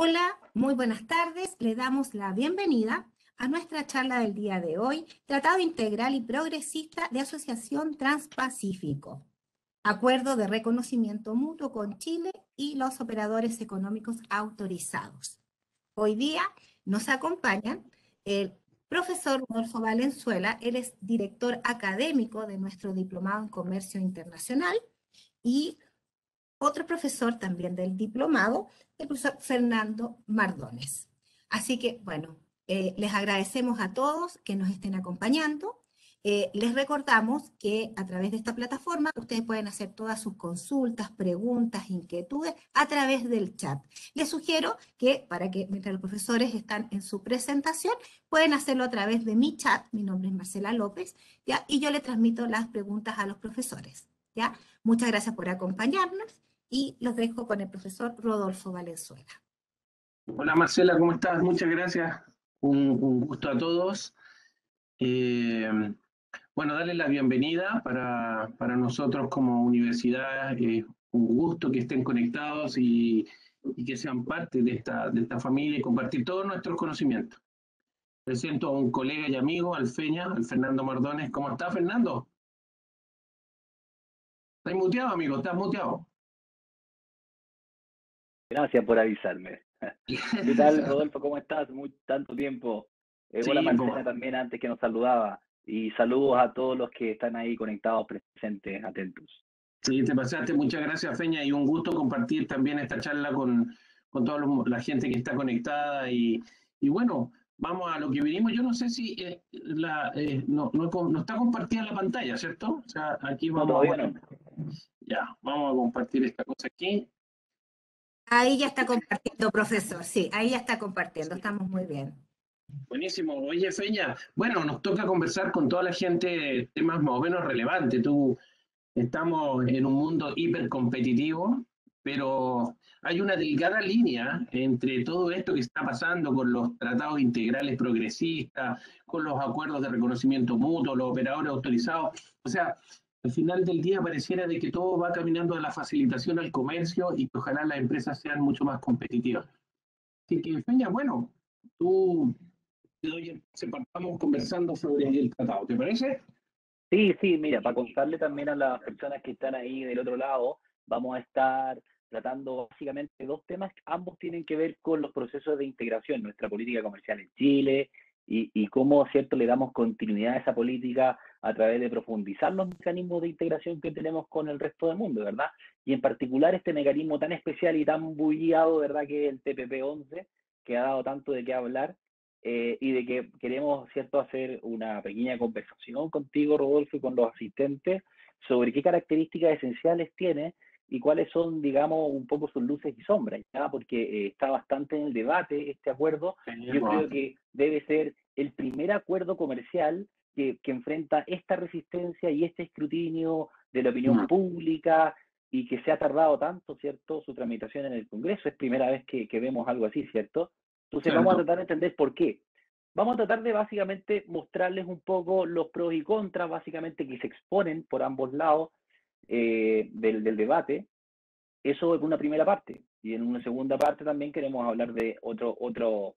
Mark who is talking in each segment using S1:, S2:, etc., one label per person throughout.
S1: Hola, muy buenas tardes. Le damos la bienvenida a nuestra charla del día de hoy, Tratado Integral y Progresista de Asociación Transpacífico, Acuerdo de Reconocimiento Mutuo con Chile y los operadores económicos autorizados. Hoy día nos acompañan el profesor Rodolfo Valenzuela. Él es director académico de nuestro Diplomado en Comercio Internacional, y otro profesor también del diplomado, el profesor Fernando Mardones. Así que, bueno, les agradecemos a todos que nos estén acompañando. Les recordamos que a través de esta plataforma ustedes pueden hacer todas sus consultas, preguntas, inquietudes a través del chat. Les sugiero que, mientras los profesores están en su presentación, pueden hacerlo a través de mi chat. Mi nombre es Marcela López, ¿ya? Y yo le transmito las preguntas a los profesores, ¿ya? Muchas gracias por acompañarnos y los dejo con el profesor Rodolfo Valenzuela.
S2: Hola Marcela, ¿cómo estás? Muchas gracias. Un gusto a todos. Bueno, darles la bienvenida para nosotros como universidad. Un gusto que estén conectados y que sean parte de esta familia y compartir todos nuestros conocimientos. Presento a un colega y amigo, al Fernando Mardones. ¿Cómo está, Fernando? ¿Estás muteado, amigo? ¿Estás muteado?
S3: Gracias por avisarme. ¿Qué tal, Rodolfo? ¿Cómo estás? Tanto tiempo. Hola, Marcela, también antes que nos saludaba. Y saludos a todos los que están ahí conectados, presentes, atentos.
S2: Sí, te pasaste. Muchas gracias, Feña, y un gusto compartir también esta charla con toda la gente que está conectada. Y bueno, vamos a lo que vinimos. Yo no sé si no está compartida la pantalla, ¿cierto? O sea, aquí vamos.
S3: No, todavía no.
S2: Ya, vamos a compartir esta cosa aquí.
S1: Ahí ya está compartiendo, profesor. Sí, ahí ya está compartiendo. Estamos muy bien.
S2: Buenísimo. Oye, Feña, bueno, nos toca conversar con toda la gente temas más o menos relevantes. Estamos en un mundo hipercompetitivo, pero hay una delgada línea entre todo esto que está pasando con los tratados integrales progresistas, con los acuerdos de reconocimiento mutuo, los operadores autorizados. O sea, al final del día pareciera de que todo va caminando a la facilitación al comercio y que ojalá las empresas sean mucho más competitivas. Así que, Feña, bueno, partamos conversando sobre el tratado, ¿te parece?
S3: Sí, mira, para contarle también a las personas que están ahí del otro lado, vamos a estar tratando básicamente dos temas, ambos tienen que ver con los procesos de integración, nuestra política comercial en Chile y cómo, ¿cierto?, le damos continuidad a esa política a través de profundizar los mecanismos de integración que tenemos con el resto del mundo, ¿verdad? Y en particular este mecanismo tan especial y tan bullado, ¿verdad?, que es el TPP-11, que ha dado tanto de qué hablar. Y de que queremos, ¿cierto?, hacer una pequeña conversación contigo, Rodolfo, y con los asistentes sobre qué características esenciales tiene y cuáles son, digamos, un poco sus luces y sombras, ¿ya? Porque está bastante en el debate este acuerdo. Yo creo que debe ser el primer acuerdo comercial que enfrenta esta resistencia y este escrutinio de la opinión pública y que se ha tardado tanto, ¿cierto?, su tramitación en el Congreso. Es primera vez que vemos algo así, ¿cierto? Entonces vamos a tratar de entender por qué. Vamos a tratar de básicamente mostrarles un poco los pros y contras, básicamente, que se exponen por ambos lados del debate. Eso es una primera parte. Y en una segunda parte también queremos hablar de otro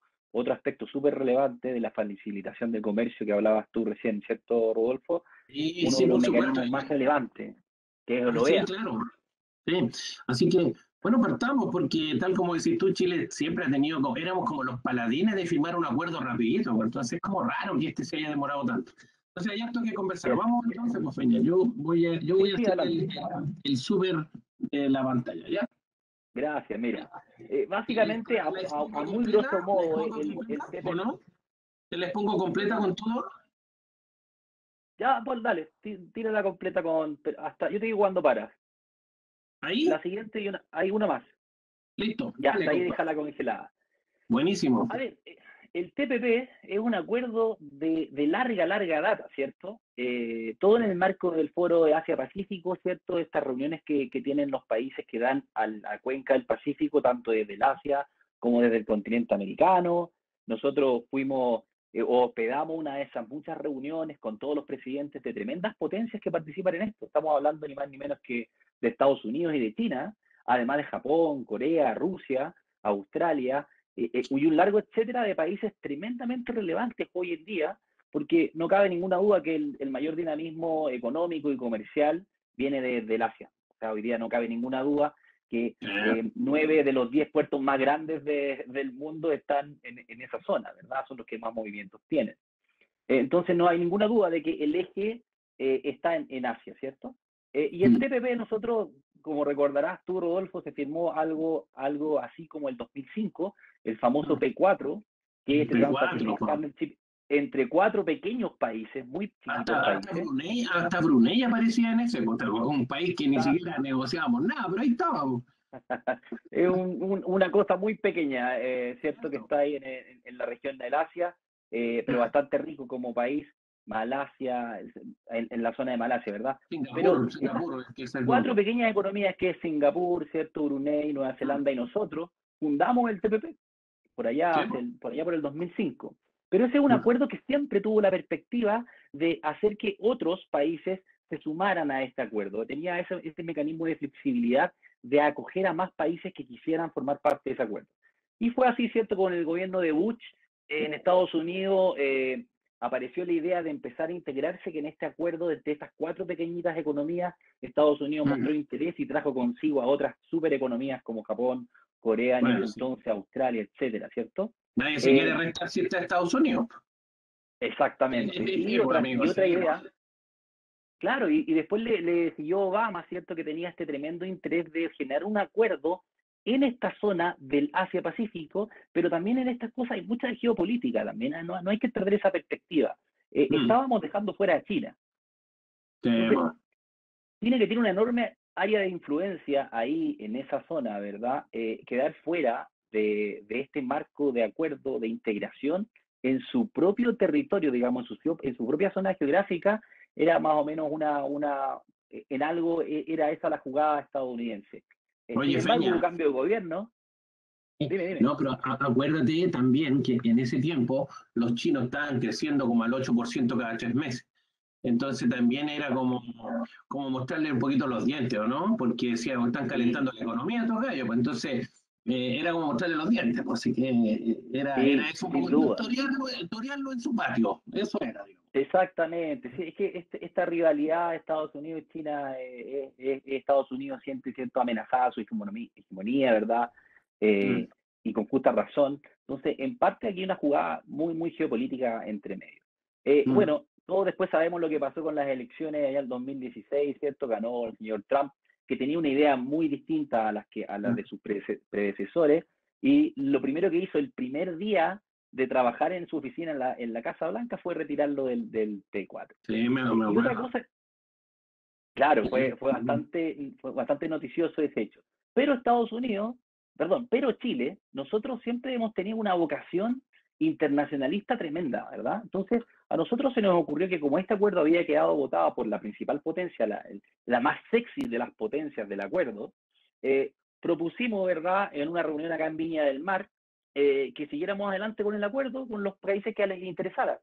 S3: aspecto súper relevante de la facilitación del comercio que hablabas tú recién, ¿cierto, Rodolfo?
S2: Sí,
S3: uno de los mecanismos más relevantes, que es el OEA.
S2: Sí, claro. Sí. Así que, bueno, partamos porque tal como decís tú, Chile siempre ha tenido, éramos como los paladines de firmar un acuerdo rapidito, entonces es como raro que este se haya demorado tanto. Entonces hay harto que conversar. Vamos entonces, pues, Feña, yo voy a hacer el súper de la pantalla, ¿ya?
S3: Gracias, mira. Básicamente, a muy grosso modo, el
S2: TPP... ¿O no? ¿Te les pongo completa con todo?
S3: Ya, pues dale, tírala completa hasta, yo te digo cuándo paras.
S2: ¿Ahí?
S3: La siguiente hay una más.
S2: Listo.
S3: Ya, hasta ahí déjala congelada.
S2: Buenísimo.
S3: A ver, el TPP es un acuerdo de larga data, ¿cierto? Todo en el marco del Foro de Asia-Pacífico, ¿cierto? Estas reuniones que tienen los países que dan a la cuenca del Pacífico, tanto desde el Asia como desde el continente americano. Nosotros fuimos hospedamos una de esas muchas reuniones con todos los presidentes de tremendas potencias que participan en esto. Estamos hablando ni más ni menos que de Estados Unidos y de China, además de Japón, Corea, Rusia, Australia, y un largo etcétera de países tremendamente relevantes hoy en día, porque no cabe ninguna duda que el mayor dinamismo económico y comercial viene del Asia. O sea, hoy día no cabe ninguna duda que 9 de los 10 puertos más grandes del mundo están en esa zona, ¿verdad? Son los que más movimientos tienen. Entonces no hay ninguna duda de que el eje está en Asia, ¿cierto? Y el TPP nosotros, como recordarás tú, Rodolfo, se firmó algo así como el 2005, el famoso P4, que es Trans-Pacific Partnership, entre 4 pequeños países, muy chiquitos países.
S2: Hasta Brunei aparecía en ese, un país que ni siquiera negociábamos nada, pero ahí estábamos.
S3: Es una cosa muy pequeña, ¿cierto? Que está ahí en la región del Asia, pero bastante rico como país. Malasia, en la zona de Malasia, ¿verdad?
S2: Singapur,
S3: que es el 4 pequeñas economías que es Singapur, ¿cierto? Brunei, Nueva Zelanda y nosotros fundamos el TPP por allá, por el 2005. Pero ese es un acuerdo que siempre tuvo la perspectiva de hacer que otros países se sumaran a este acuerdo. Tenía ese mecanismo de flexibilidad de acoger a más países que quisieran formar parte de ese acuerdo. Y fue así, ¿cierto? Con el gobierno de Bush en Estados Unidos apareció la idea de empezar a integrarse, que en este acuerdo de estas 4 pequeñitas economías, Estados Unidos mostró interés y trajo consigo a otras supereconomías como Japón, Corea, en ese entonces, Australia, etcétera, ¿cierto?
S2: Nadie se quiere restar si está Estados Unidos.
S3: Exactamente. Y otra idea, claro, y después le siguió Obama, ¿cierto? Que tenía este tremendo interés de generar un acuerdo en esta zona del Asia-Pacífico, pero también en estas cosas hay mucha geopolítica también, no hay que perder esa perspectiva. Estábamos dejando fuera a China. Entonces, China, que tiene una enorme área de influencia ahí en esa zona, ¿verdad? Quedar fuera de este marco de acuerdo de integración en su propio territorio, digamos, en su propia zona geográfica, era más o menos en algo era esa la jugada estadounidense.
S2: Oye,
S3: sin embargo,
S2: Feña,
S3: hubo cambio de gobierno. Dime.
S2: No, pero acuérdate también que en ese tiempo los chinos estaban creciendo como al 8% cada 3 meses. Entonces también era como mostrarle un poquito los dientes, ¿o no? Porque decía, están calentando la economía estos gallos. Pues entonces era como mostrarle los dientes. Pues, así que era eso,
S3: sin duda.
S2: torearlo en su patio. Eso era, digamos.
S3: Exactamente, sí, es que esta rivalidad de Estados Unidos y China, Estados Unidos siempre siento amenazada su hegemonía, ¿verdad? Y con justa razón. Entonces, en parte aquí hay una jugada muy, muy geopolítica entre medio. Bueno, todos después sabemos lo que pasó con las elecciones allá en el 2016, ¿cierto? Ganó el señor Trump, que tenía una idea muy distinta a las de sus predecesores, y lo primero que hizo el primer día de trabajar en su oficina en la Casa Blanca fue retirarlo del P4.
S2: Sí, me
S3: y otra cosa, claro, fue bastante noticioso ese hecho. Pero pero Chile, nosotros siempre hemos tenido una vocación internacionalista tremenda, ¿verdad? Entonces, a nosotros se nos ocurrió que como este acuerdo había quedado votado por la principal potencia, la más sexy de las potencias del acuerdo, propusimos, ¿verdad?, en una reunión acá en Viña del Mar, que siguiéramos adelante con el acuerdo con los países que les interesara.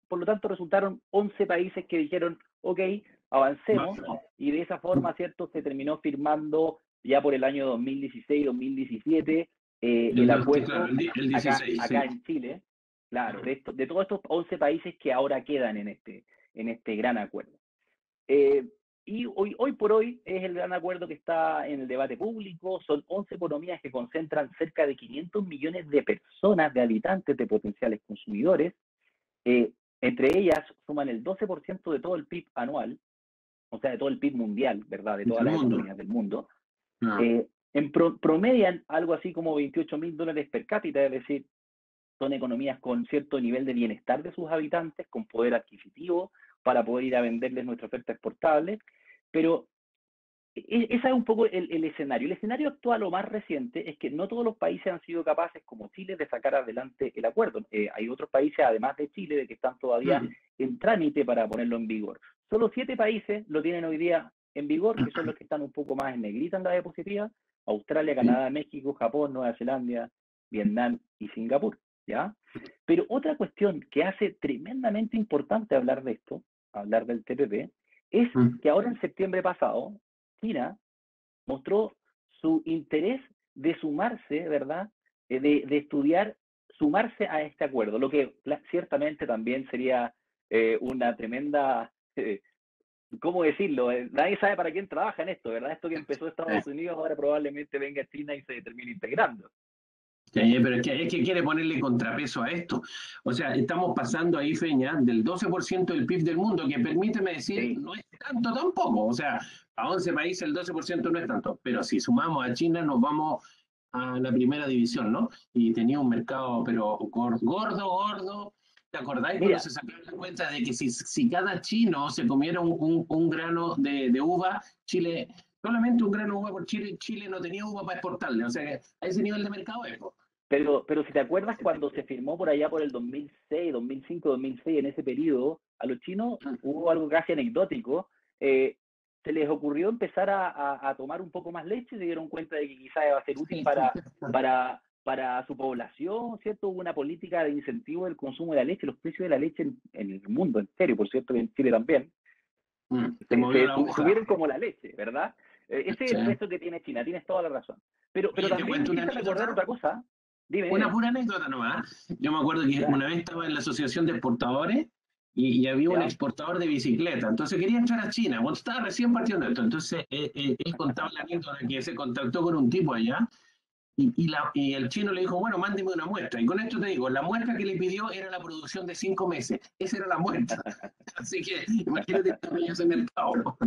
S3: Por lo tanto, resultaron 11 países que dijeron, ok, avancemos, y de esa forma, ¿cierto?, se terminó firmando ya por el año 2016-2017 el acuerdo
S2: el 16,
S3: acá en Chile, claro, de todos estos 11 países que ahora quedan en este gran acuerdo. Y hoy por hoy es el gran acuerdo que está en el debate público. Son 11 economías que concentran cerca de 500 millones de personas, de habitantes, de potenciales consumidores. Entre ellas suman el 12% de todo el PIB anual, o sea, de todo el PIB mundial, ¿verdad? De todas las economías del mundo. Promedian algo así como $28.000 per cápita, es decir, son economías con cierto nivel de bienestar de sus habitantes, con poder adquisitivo para poder ir a venderles nuestra oferta exportable, pero ese es un poco el escenario. El escenario actual o más reciente es que no todos los países han sido capaces, como Chile, de sacar adelante el acuerdo. Hay otros países, además de Chile, de que están todavía en trámite para ponerlo en vigor. Solo 7 países lo tienen hoy día en vigor, que son los que están un poco más en negrita en la diapositiva: Australia, Canadá, México, Japón, Nueva Zelanda, Vietnam y Singapur, ¿ya? Pero otra cuestión que hace tremendamente importante hablar de esto, hablar del TPP, es que ahora en septiembre pasado, China mostró su interés de sumarse, ¿verdad?, de estudiar, sumarse a este acuerdo, lo que ciertamente también sería una tremenda, ¿cómo decirlo? Nadie sabe para quién trabaja en esto, ¿verdad? Esto que empezó Estados Unidos ahora probablemente venga a China y se termine integrando.
S2: Pero es que quiere ponerle contrapeso a esto. O sea, estamos pasando ahí, Feña, del 12% del PIB del mundo, que permíteme decir,
S3: Sí.
S2: no es tanto tampoco. O sea, a 11 países el 12% no es tanto. Pero si sumamos a China, nos vamos a la primera división, ¿no? Y tenía un mercado, pero gordo. ¿Te acordáis cuando
S3: Mira,
S2: se sacaron la cuenta de que si cada chino se comiera un grano de uva, Chile, solamente un grano de uva por Chile, Chile no tenía uva para exportarle? O sea, que a ese nivel de mercado es.
S3: pero si te acuerdas cuando se firmó por allá por el 2006, 2005, 2006, en ese periodo, a los chinos hubo algo casi anecdótico. Se les ocurrió empezar a tomar un poco más leche, se dieron cuenta de que quizás iba a ser útil para su población, ¿cierto? Hubo una política de incentivo del consumo de la leche, los precios de la leche en el mundo entero, por cierto, en Chile también,
S2: Te movió la aguja.
S3: subieron como la leche, ¿verdad? Ese es
S2: Sí.
S3: el peso que tiene China, tienes toda la razón. Pero
S2: Oye, te
S3: también me
S2: cuento una
S3: hiciste recordar
S2: anécdota,
S3: otra cosa. Dime,
S2: una
S3: dime.
S2: pura anécdota nomás. Yo me acuerdo que
S3: Ya,
S2: una vez estaba en la asociación de exportadores y había un
S3: ya.
S2: exportador de bicicleta. Entonces quería entrar a China, cuando estaba recién partiendo esto. Entonces él contaba la anécdota que se contactó con un tipo allá y el chino le dijo, bueno, mándeme una muestra. Y con esto te digo, la muestra que le pidió era la producción de 5 meses. Esa era la muestra. Así que imagínate el tamaño de ese mercado.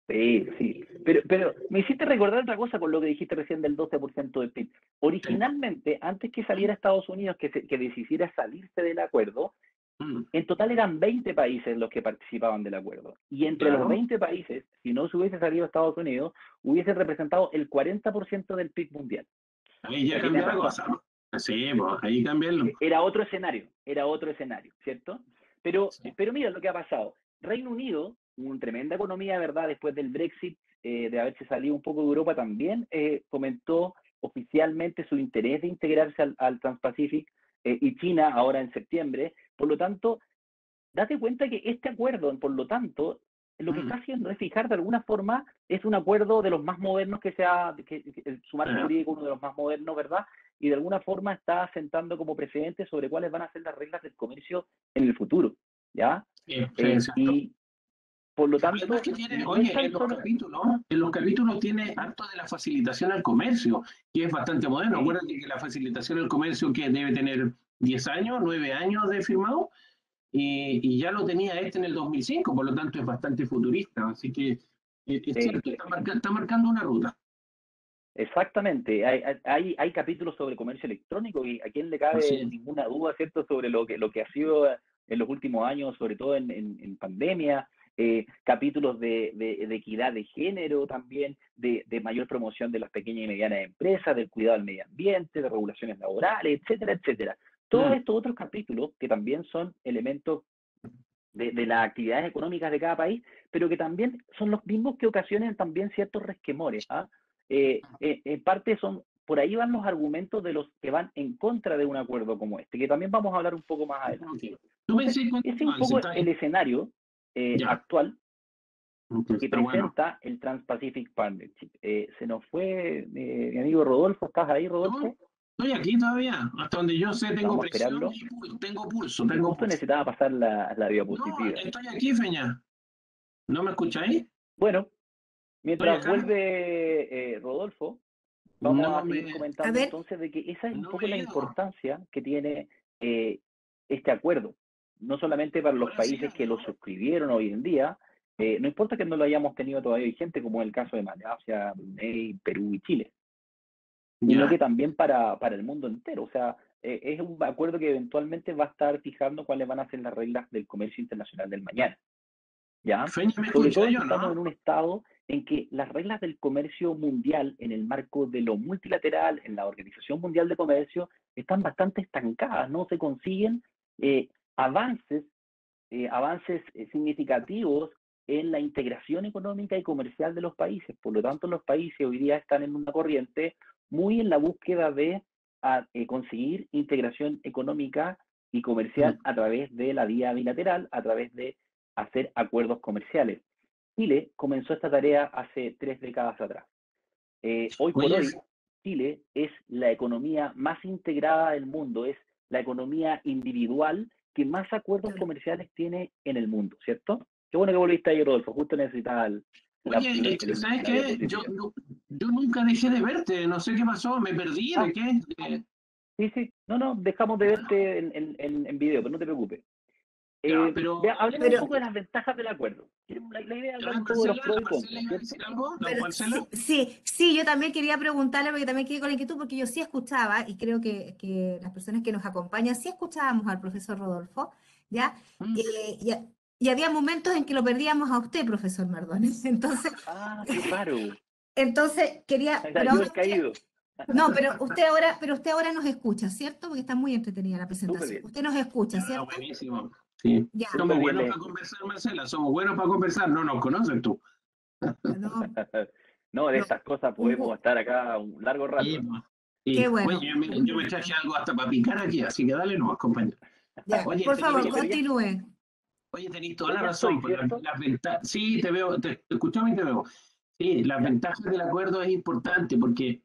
S3: Sí, sí. Pero me hiciste recordar otra cosa con lo que dijiste recién del 12% del PIB.
S2: Sí.
S3: Originalmente, antes que saliera Estados Unidos, que decidiera salirse del acuerdo,
S2: Mm,
S3: en total eran 20 países los que participaban del acuerdo. Y entre los
S2: claro.
S3: 20 países, si no se hubiese salido Estados Unidos, hubiese representado el 40% del PIB mundial.
S2: Ahí
S3: O
S2: ya
S3: sea, tienes
S2: cambia la
S3: razón.
S2: cosa, ¿no? Sí, pues ahí cambia el...
S3: Era otro escenario, ¿cierto? Pero,
S2: Sí.
S3: pero mira lo que ha pasado. Reino Unido, una tremenda economía, ¿verdad? Después del Brexit, de haberse salido un poco de Europa, también comentó oficialmente su interés de integrarse al Trans-Pacific, y China ahora en septiembre. Por lo tanto, date cuenta que este acuerdo, por lo tanto, lo que
S2: Mm,
S3: está haciendo es fijar de alguna forma, es un acuerdo de los más modernos su marco
S2: eh,
S3: jurídico uno de los más modernos, ¿verdad? Y de alguna forma está sentando como precedente sobre cuáles van a ser las reglas del comercio en el futuro, ¿ya?
S2: sí, sí, exacto.
S3: Y por lo
S2: Además
S3: tanto,
S2: que tiene,
S3: no es
S2: oye,
S3: tan solo...
S2: en los capítulos tiene harto de la facilitación al comercio, que es bastante moderno.
S3: Sí,
S2: Acuérdate que la facilitación al comercio que debe tener 10 años, 9 años de firmado, y ya lo tenía este en el 2005, por lo tanto es bastante futurista. Así que es
S3: sí.
S2: cierto, está marcando una ruta.
S3: Exactamente, hay capítulos sobre comercio electrónico y a quién le
S2: Así
S3: cabe
S2: es.
S3: ninguna duda, ¿cierto?, sobre lo que ha sido en los últimos años, sobre todo en pandemia, capítulos de equidad de género también, de mayor promoción de las pequeñas y medianas empresas, del cuidado del medio ambiente, de regulaciones laborales, etcétera, etcétera. Todos
S2: Mm,
S3: estos otros capítulos que también son elementos de las actividades económicas de cada país, pero que también son los mismos que ocasionan también ciertos resquemores. ¿Ah? En parte son, por ahí van los argumentos de los que van en contra de un acuerdo como este, que también vamos a hablar un poco más adelante.
S2: ok. Tú me
S3: Entonces,
S2: decís cuánto
S3: ese es un
S2: avance,
S3: poco
S2: está
S3: el
S2: bien.
S3: escenario
S2: Ya,
S3: actual
S2: entonces
S3: que
S2: está bueno.
S3: presenta el Trans-Pacific Partnership. Se nos fue mi amigo Rodolfo, ¿estás ahí,
S2: No,
S3: Rodolfo?
S2: estoy aquí todavía. Hasta donde yo sé, tengo
S3: Vamos a
S2: presión
S3: esperarlo.
S2: y tengo pulso,
S3: Y
S2: tengo
S3: justo
S2: pulso.
S3: necesitaba pasar la
S2: No,
S3: diapositiva.
S2: estoy aquí, Feña. ¿No me escucháis?
S3: Bueno,
S2: ¿Estoy
S3: mientras
S2: acá?
S3: vuelve Rodolfo, vamos
S2: No
S3: a
S2: me,
S3: seguir
S1: A
S3: comentando
S1: ver,
S3: entonces de que esa es un
S2: no
S3: poco
S2: me
S3: la
S2: he ido.
S3: importancia que tiene este acuerdo, no solamente para los
S2: Ahora sí,
S3: países que lo
S2: amigo.
S3: suscribieron hoy en día, no importa que no lo hayamos tenido todavía vigente, como es el caso de Malasia, Brunei, Perú y Chile, sino que
S2: Ya.
S3: también para el mundo entero. O sea, es un acuerdo que eventualmente va a estar fijando cuáles van a ser las reglas del comercio internacional del mañana. ¿Ya?
S2: Feña, ¿me
S3: Sobre todo
S2: escucháis
S3: en
S2: yo,
S3: que estamos
S2: no?
S3: en un estado en que las reglas del comercio mundial, en el marco de lo multilateral, en la Organización Mundial de Comercio, están bastante estancadas, no se consiguen eh, avances, avances significativos en la integración económica y comercial de los países. Por lo tanto, los países hoy día están en una corriente muy en la búsqueda de conseguir integración económica y
S2: Mm.
S3: comercial a través de la vía bilateral, a través de hacer acuerdos comerciales. Chile comenzó esta tarea hace 3 décadas atrás. Hoy por
S2: Oye,
S3: hoy, Chile es la economía más integrada del mundo, es la economía individual que más acuerdos comerciales tiene en el mundo, ¿cierto? Qué bueno que volviste ahí, Rodolfo, justo necesitaba
S2: Oye, ¿sabes
S3: la
S2: qué?
S3: diapositiva.
S2: Yo nunca dejé de verte, no sé qué pasó, me perdí,
S3: Ah,
S2: ¿de qué?
S3: sí, sí, no, dejamos de verte en video, pero no te preocupes.
S2: Ya, pero,
S3: Hablemos un
S1: Pero,
S3: poco de las ventajas del acuerdo. La idea es
S2: a
S3: hablar
S2: ver,
S3: un poco de los
S2: Marcela,
S3: pros
S2: la
S3: y
S2: Marcela
S3: contras,
S2: iba a
S3: ¿cierto?
S2: decir algo, ¿la
S1: pero
S2: Marcela?
S1: sí, sí, sí, yo también quería preguntarle, porque también quedé con la inquietud, porque yo sí escuchaba, y creo que las personas que nos acompañan sí escuchábamos al profesor Rodolfo, ¿ya?
S2: Mm.
S1: Y había momentos en que lo perdíamos a usted, profesor Mardones.
S3: Ah, qué raro.
S1: Entonces quería,
S3: O sea,
S1: pero
S3: yo
S1: ahora
S3: el caído.
S1: no, pero usted ahora nos escucha, ¿cierto? Porque está muy entretenida la
S3: Súper
S1: presentación.
S3: bien,
S1: Usted nos escucha,
S2: Ah,
S1: ¿cierto?
S2: buenísimo. Sí.
S1: Ya,
S3: súper
S2: Somos
S3: bien
S2: buenos
S3: les
S2: para
S3: escucho.
S2: conversar, Marcela, somos buenos para conversar, no nos conoces tú.
S1: no,
S3: No, de
S1: no,
S3: estas cosas
S1: un
S3: podemos estar acá un largo
S2: Sí,
S3: rato.
S2: pues.
S1: qué
S2: Sí. Oye,
S1: bueno, un
S2: yo me
S1: gusto.
S2: traje algo hasta para picar aquí, así que dale nomás, compañero.
S1: Ya,
S2: Oye,
S1: por favor,
S3: Oye, pero ya,
S1: continúe.
S2: tenéis toda
S3: pero
S2: la
S3: ya
S2: razón,
S3: estoy,
S2: pues
S3: ¿cierto?
S2: las ventajas, sí, te veo, te escuchamos y te veo. Sí, las
S3: Ya.
S2: ventajas del acuerdo es importante porque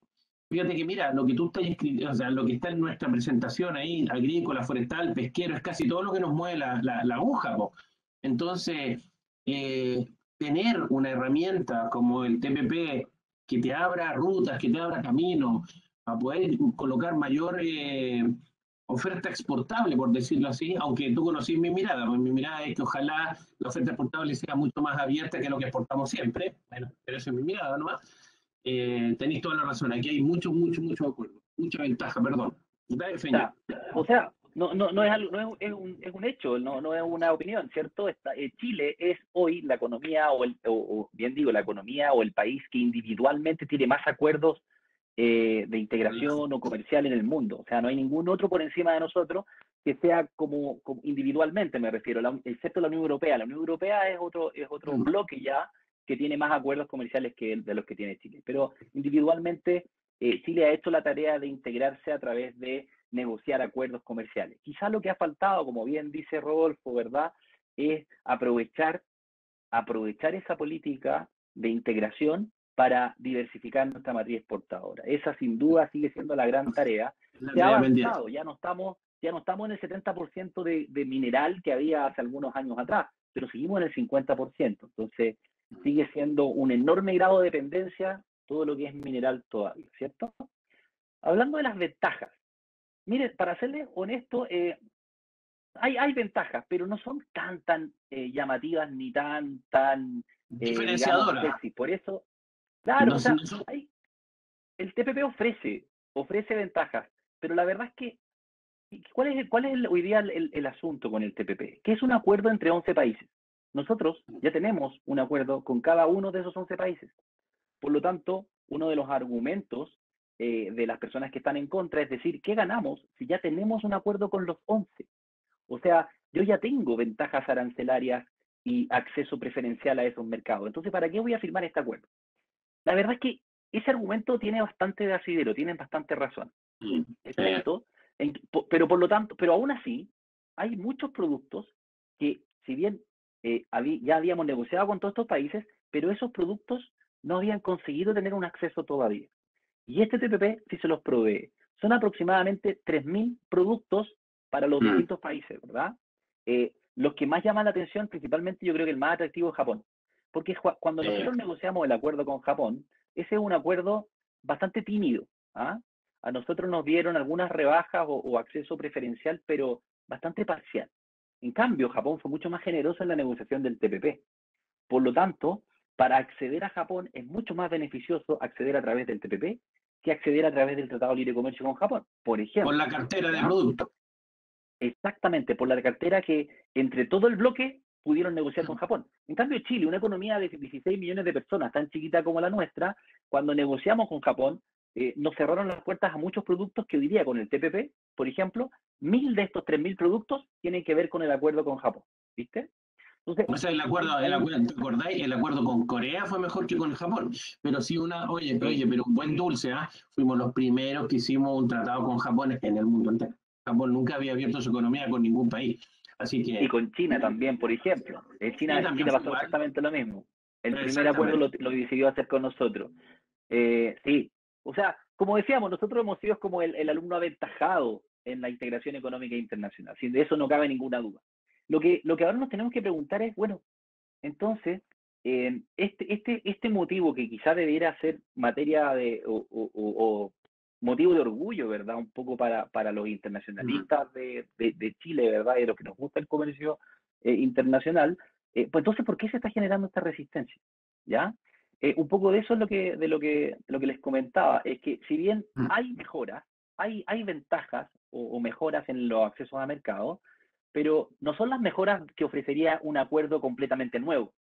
S2: fíjate que mira, lo que tú estás escribiendo, o sea, lo que está en nuestra presentación ahí, agrícola, forestal, pesquero, es casi todo lo que nos mueve la aguja, po. Entonces, eh, tener una herramienta como el TPP que te abra rutas, que te abra caminos, para poder colocar mayor oferta exportable, por decirlo así, aunque tú conocís mi mirada, pues mi mirada es que ojalá la oferta exportable sea mucho más abierta que lo que exportamos siempre, bueno, pero eso es mi mirada nomás. Tenéis toda la razón, aquí hay mucho acuerdo, mucha ventaja, perdón. Dale, Feña.
S3: O sea, no es algo, es un hecho, no es una opinión, ¿cierto? Chile es hoy la economía, o bien digo, la economía o el país que individualmente tiene más acuerdos de integración o comercial en el mundo. O sea, no hay ningún otro por encima de nosotros que sea como individualmente, me refiero, excepto la Unión Europea. La Unión Europea es otro bloque ya que tiene más acuerdos comerciales que de los que tiene Chile. Pero individualmente, Chile ha hecho la tarea de integrarse a través de negociar acuerdos comerciales. Quizás lo que ha faltado, como bien dice Rodolfo, ¿verdad?, es aprovechar esa política de integración para diversificar nuestra matriz exportadora. Esa sin duda sigue siendo la gran tarea.
S2: La
S3: Se ha
S2: tarea pendiente.
S3: avanzado, ya no estamos en el 70% de mineral que había hace algunos años atrás, pero seguimos en el 50%. Entonces, sigue siendo un enorme grado de dependencia todo lo que es mineral todavía, ¿cierto? Hablando de las ventajas, mire, para serles honesto, hay ventajas, pero no son tan llamativas ni digamos,
S2: Diferenciadora.
S3: sexy. Por eso, claro,
S2: No,
S3: o sea,
S2: no son-
S3: el TPP ofrece ventajas, pero la verdad es que, ¿cuál es hoy día el asunto con el TPP? Que es un acuerdo entre 11 países. Nosotros ya tenemos un acuerdo con cada uno de esos 11 países. Por lo tanto, uno de los argumentos de las personas que están en contra es decir, ¿qué ganamos si ya tenemos un acuerdo con los 11? O sea, yo ya tengo ventajas arancelarias y acceso preferencial a esos mercados. Entonces, ¿para qué voy a firmar este acuerdo? La verdad es que ese argumento tiene bastante de asidero, tienen bastante razón. Excepto, pero por lo tanto, pero aún así, hay muchos productos que, si bien ya habíamos negociado con todos estos países, pero esos productos no habían conseguido tener un acceso todavía. Y este TPP sí se los provee. Son aproximadamente 3.000 productos para los distintos países, ¿verdad? Los que más llaman la atención, principalmente yo creo que el más atractivo es Japón. Porque cuando nosotros negociamos el acuerdo con Japón, ese es un acuerdo bastante tímido. ¿Ah? A nosotros nos dieron algunas rebajas o acceso preferencial, pero bastante parcial. En cambio, Japón fue mucho más generoso en la negociación del TPP. Por lo tanto, para acceder a Japón es mucho más beneficioso acceder a través del TPP que acceder a través del Tratado de Libre Comercio con Japón, por
S2: por
S3: ejemplo.
S2: la cartera de
S3: ¿Ya?
S2: productos.
S3: Exactamente, por la cartera que entre todo el bloque pudieron negociar con Japón. En cambio, Chile, una economía de 16 millones de personas, tan chiquita como la nuestra, cuando negociamos con Japón, nos cerraron las puertas a muchos productos que hoy día con el TPP, por ejemplo, 1.000 de estos 3.000 productos tienen que ver con el acuerdo con Japón. ¿Viste? Entonces,
S2: O sea, ¿te acordáis? El acuerdo con Corea fue mejor que con Japón. Pero sí oye,
S3: sí.
S2: pero un buen dulce, ¿ah? Fuimos los primeros que hicimos un tratado con Japón en el mundo entero. Japón nunca había abierto su economía con ningún país. Así
S3: Y
S2: que,
S3: con China también, por ejemplo. En
S2: y
S3: China
S2: también fue
S3: pasó
S2: igual.
S3: exactamente lo mismo. El primer acuerdo
S2: Exactamente.
S3: lo decidió hacer con nosotros. Sí, o sea, como decíamos, nosotros hemos sido como el alumno aventajado en la integración económica internacional, sin de eso no cabe ninguna duda. Lo que ahora nos tenemos que preguntar es, bueno, entonces, este motivo que quizás debiera ser materia o motivo de orgullo, ¿verdad? Un poco para los internacionalistas de Chile, ¿verdad? Y de los que nos gusta el comercio internacional, pues entonces, ¿por qué se está generando esta resistencia? ¿Ya? Un poco de eso es lo que les comentaba, es que si bien hay mejoras, hay ventajas o mejoras en los accesos a mercado, pero no son las mejoras que ofrecería un acuerdo completamente nuevo